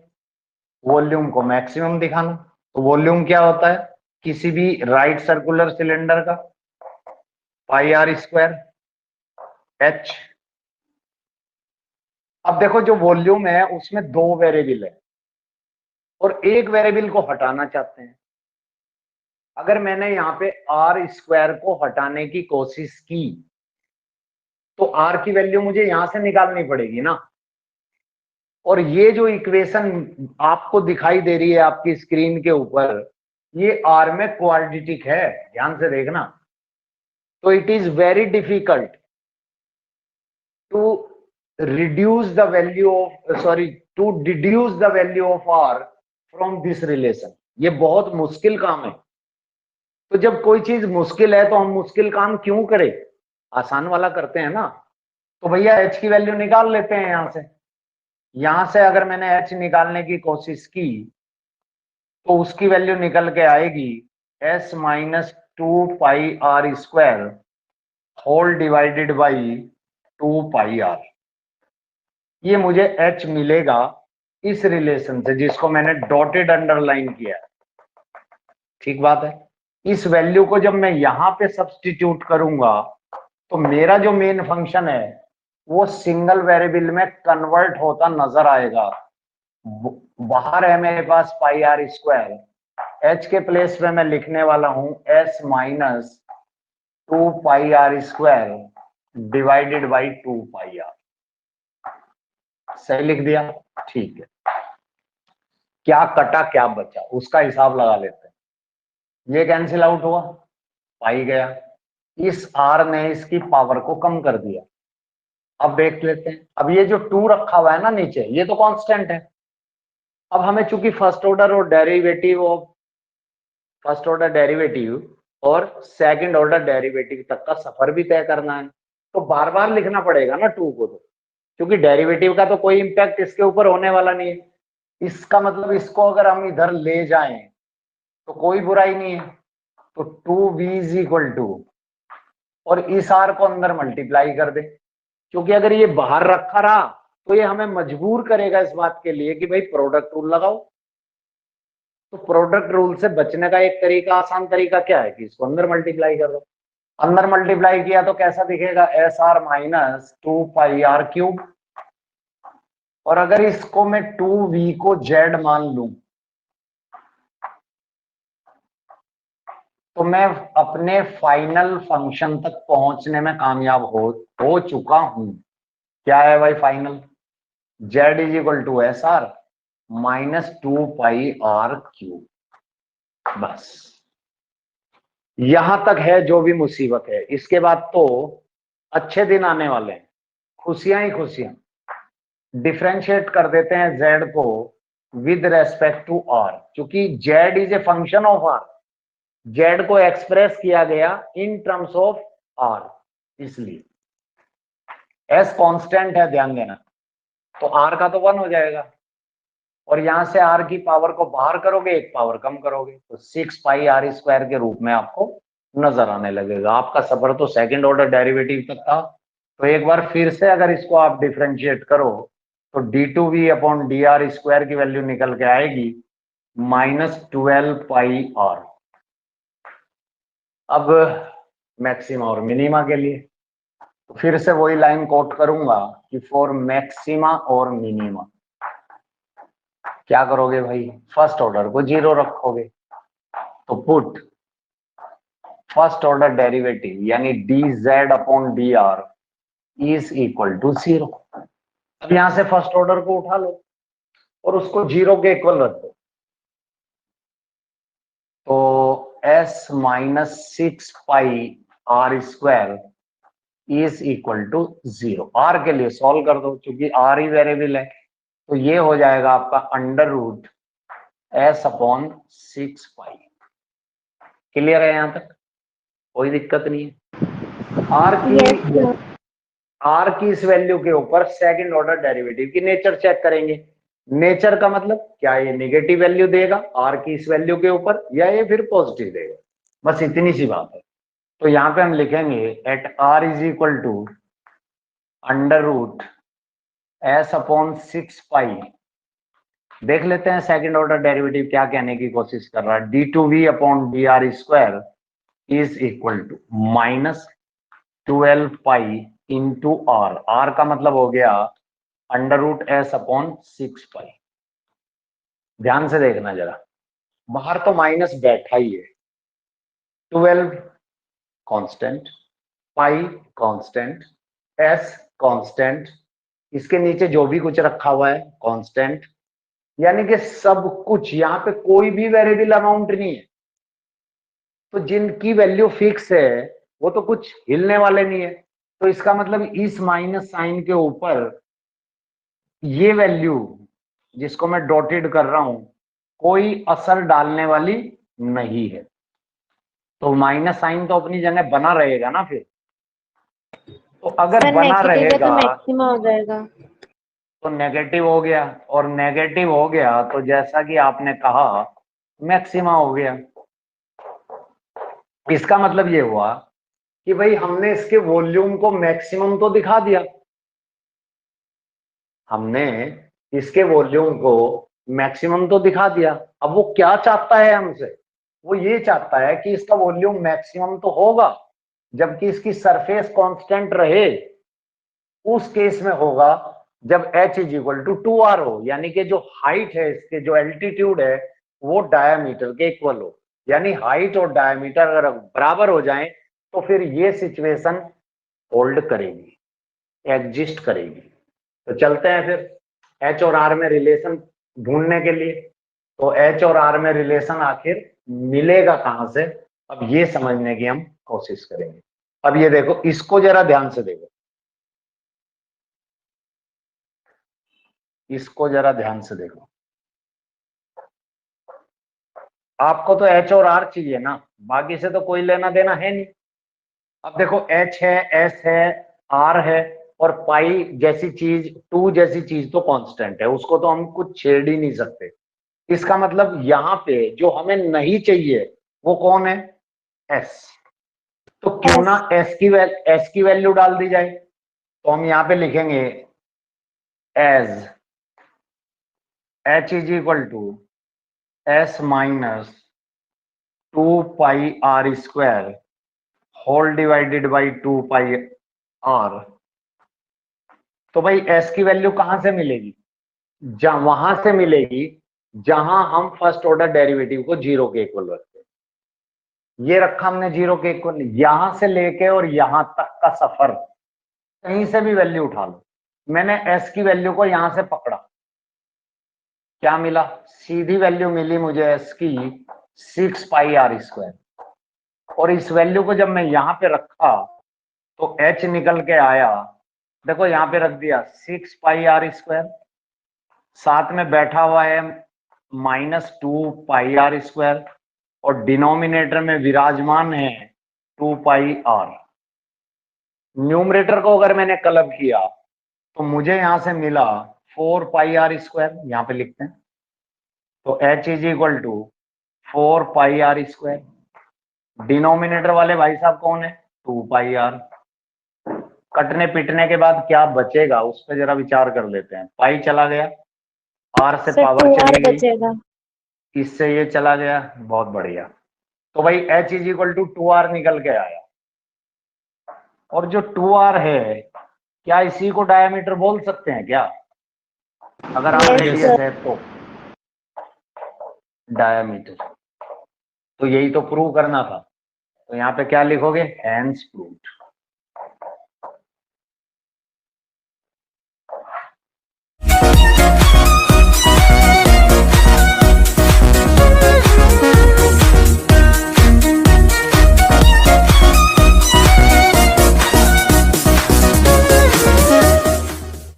वॉल्यूम को मैक्सिमम दिखाना। तो वॉल्यूम क्या होता है किसी भी राइट सर्कुलर सिलेंडर का? पाई आर स्क्वायर एच। अब देखो जो वॉल्यूम है उसमें 2 वेरिएबल है और एक वेरिएबल को हटाना चाहते हैं। अगर मैंने यहाँ पे आर स्क्वायर को हटाने की कोशिश की तो आर की वैल्यू मुझे यहां से निकालनी पड़ेगी ना। और ये जो इक्वेशन आपको दिखाई दे रही है आपकी स्क्रीन के ऊपर, ये आर में क्वाड्रेटिक है, ध्यान से देखना। तो it is very difficult to reduce the value of to deduce the value of R from this relation. ये बहुत मुश्किल काम है। तो जब कोई चीज मुश्किल है तो हम मुश्किल काम क्यों करें, आसान वाला करते हैं ना। तो भैया एच की वैल्यू निकाल लेते हैं यहां से। यहां से अगर मैंने एच निकालने की कोशिश की तो उसकी वैल्यू निकल के आएगी S minus 2 pi R square whole divided by 2 pi R. ये मुझे एच मिलेगा इस रिलेशन से जिसको मैंने डॉटेड अंडरलाइन किया। ठीक बात है। इस वैल्यू को जब मैं यहां पे सब्स्टिट्यूट करूंगा तो मेरा जो मेन फंक्शन है वो सिंगल वेरिएबल में कन्वर्ट होता नजर आएगा। बाहर है मेरे पास पाई आर स्क्वायर, एच के प्लेस में मैं लिखने वाला हूं S minus 2 pi R square divided by 2 pi R. सही लिख दिया, ठीक है। क्या कटा क्या बचा उसका हिसाब लगा लेते हैं। ये कैंसिल आउट हुआ, पाई गया, इस आर ने इसकी पावर को कम कर दिया। अब देख लेते हैं, अब ये जो 2 रखा हुआ है ना नीचे, ये तो कांस्टेंट है। अब हमें चूंकि फर्स्ट ऑर्डर डेरिवेटिव और सेकंड ऑर्डर डेरिवेटिव तक का सफर भी तय करना है, तो बार बार लिखना पड़ेगा ना 2 को, तो क्योंकि डेरिवेटिव का तो कोई इंपैक्ट इसके ऊपर होने वाला नहीं है। इसका मतलब इसको अगर हम इधर ले जाएं तो कोई बुराई नहीं है। तो 2v इज इक्वल टू, और इस आर को अंदर मल्टीप्लाई कर दे, क्योंकि अगर ये बाहर रखा रहा तो ये हमें मजबूर करेगा इस बात के लिए कि भाई प्रोडक्ट रूल लगाओ। तो प्रोडक्ट रूल से बचने का एक तरीका, आसान तरीका क्या है कि इसको अंदर मल्टीप्लाई कर दो। अंदर मल्टीप्लाई किया तो कैसा दिखेगा, S R minus 2 pi R cube. और अगर इसको मैं 2v को जेड मान लूं तो मैं अपने फाइनल फंक्शन तक पहुंचने में कामयाब हो चुका हूं। क्या है भाई final? z is equal to S R minus 2πr cube. बस यहां तक है जो भी मुसीबत है। इसके बाद तो अच्छे दिन आने वाले हैं, खुशियां ही खुशियां। डिफरेंशिएट कर देते हैं z को विद रेस्पेक्ट टू r, क्योंकि z is a function of r। z को एक्सप्रेस किया गया इन टर्म्स ऑफ r, इसलिए s कांस्टेंट है, ध्यान देना। तो r का तो 1 हो जाएगा, और यहां से r की पावर को बाहर करोगे, एक पावर कम करोगे, तो 6πr² के रूप में आपको नजर आने लगेगा। आपका सफर तो सेकंड ऑर्डर डेरिवेटिव तक था। तो एक बार फिर से अगर इसको आप डिफरेंशिएट करो तो d2v/dr² की वैल्यू निकल के आएगी -12πr। अब मैक्सिमा और मिनिमा के लिए तो फिर से वही लाइन कोट करूंगा कि फॉर मैक्सिमा और मिनिमा क्या करोगे भाई? फर्स्ट ऑर्डर को 0 रखोगे, तो पुट फर्स्ट ऑर्डर डेरिवेटिव यानी dz/dr इज इक्वल टू 0। अब यहां से फर्स्ट ऑर्डर को उठा लो और उसको 0 के इक्वल रख दो, तो s minus 6πr² is equal to 0। r के लिए सॉल्व कर दो, क्योंकि r ही वेरिएबल है, तो ये हो जाएगा आपका √s/6π। क्लियर है? यहां तक कोई दिक्कत नहीं है। Yes, sir. r की इस वैल्यू के ऊपर सेकंड ऑर्डर डेरिवेटिव की नेचर चेक करेंगे। नेचर का मतलब क्या? ये नेगेटिव वैल्यू देगा r की इस वैल्यू के ऊपर, या ये फिर पॉजिटिव देगा, बस इतनी सी बात है। तो यहाँ पे हम लिखेंगे at r is equal to √s/6π। देख लेते हैं सेकंड ऑर्डर डेरिवेटिव क्या कहने की कोशिश कर रहा है। d2v/dr² is equal to -12π into r का मतलब हो गया √s/6π। ध्यान से देखना जरा, बाहर तो माइनस बैठा ही है। 12 कांस्टेंट, पाई कांस्टेंट, s कांस्टेंट, इसके नीचे जो भी कुछ रखा हुआ है कांस्टेंट, यानी कि सब कुछ, यहाँ पे कोई भी वेरिएबल अमाउंट नहीं है। तो जिनकी वैल्यू फिक्स है वो तो कुछ हिलने वाले नहीं है। तो इसका मतलब इस माइनस साइन के ऊपर ये वैल्यू जिसको मैं डॉटेड कर रहा हूं कोई असर डालने वाली नहीं है। तो माइनस साइन तो अपनी जगह बना रहेगा ना फिर। तो अगर सर बना नेगेटिव है तो रहेगा मैक्सिमा हो जाएगा। तो नेगेटिव हो गया, और नेगेटिव हो गया तो जैसा कि आपने कहा मैक्सिमा हो गया। इसका मतलब ये हुआ कि भाई हमने इसके वॉल्यूम को मैक्सिमम तो दिखा दिया, हमने इसके वॉल्यूम को मैक्सिमम तो दिखा दिया। अब वो क्या चाहता है हमसे? वो ये चाहता है कि इसका वॉल्यूम मैक्सिमम तो होगा जबकि इसकी सरफेस कांस्टेंट रहे। उस केस में होगा जब h is equal to 2r हो, यानी कि जो हाइट है इसके, जो एल्टीट्यूड है वो डायामीटर के इक्वल हो। यानी हाइट और डायामीटर अगर बराबर हो जाएं तो फिर ये सिचुएशन होल्ड करेगी, एग्जिस्ट करेगी। तो चलते हैं फिर h और r में रिलेशन ढूंढने के लिए। तो h और r में रिलेशन आखिर मिलेगा कहां से, अब ये समझने की हम कोशिश करेंगे। अब ये देखो, इसको जरा ध्यान से देखो, इसको जरा ध्यान से देखो। आपको तो h और r चाहिए ना, बाकी से तो कोई लेना देना है नहीं। अब देखो h है, s है, r है, और पाई जैसी चीज, 2 जैसी चीज तो कांस्टेंट है, उसको तो हम कुछ छेड़ ही नहीं सकते। इसका मतलब यहाँ पे जो हमें नहीं चाहिए वो कौन है? s। तो क्यों ना s की वैल्यू डाल दी जाए। तो हम यहाँ पे लिखेंगे as h is equal to s minus 2πr² whole divided by 2πr। तो भाई s की वैल्यू कहां से मिलेगी? वहां से मिलेगी जहां हम फर्स्ट ऑर्डर डेरिवेटिव को 0 के इक्वल रखते हैं। ये रखा हमने 0 के इक्वल, यहां से लेके और यहां तक का सफर कहीं से भी वैल्यू उठा लो। मैंने एस की वैल्यू को यहां से पकड़ा, क्या मिला? सीधी वैल्यू मिली मुझे एस की 6πr²। और इस वैल्यू को जब मैं यहां पे रखा तो एच निकल के आया, देखो यहां पे रख दिया 6πr², साथ में बैठा हुआ है -2πr², और डिनोमिनेटर में विराजमान है 2πr। न्यूमरेटर को अगर मैंने क्लब किया तो मुझे यहां से मिला 4πr², यहां पे लिखते हैं। तो h is equal to 4πr²। Denominator वाले भाई साहब कौन है? 2πr। कटने पिटने के बाद क्या बचेगा उस पर जरा विचार कर लेते हैं। पाई चला गया, r से सर पावर 2r चली गई, बचेगा। इससे ये चला गया, बहुत बढ़िया। तो भाई h is equal to 2r निकल के आया। और जो 2r है, क्या इसी को डायमीटर बोल सकते हैं क्या? अगर r Yes, रेडियस sir. है तो डायमीटर। तो यही तो प्रूव करना था। तो यहाँ पे क्या लिखोगे? Hence proved.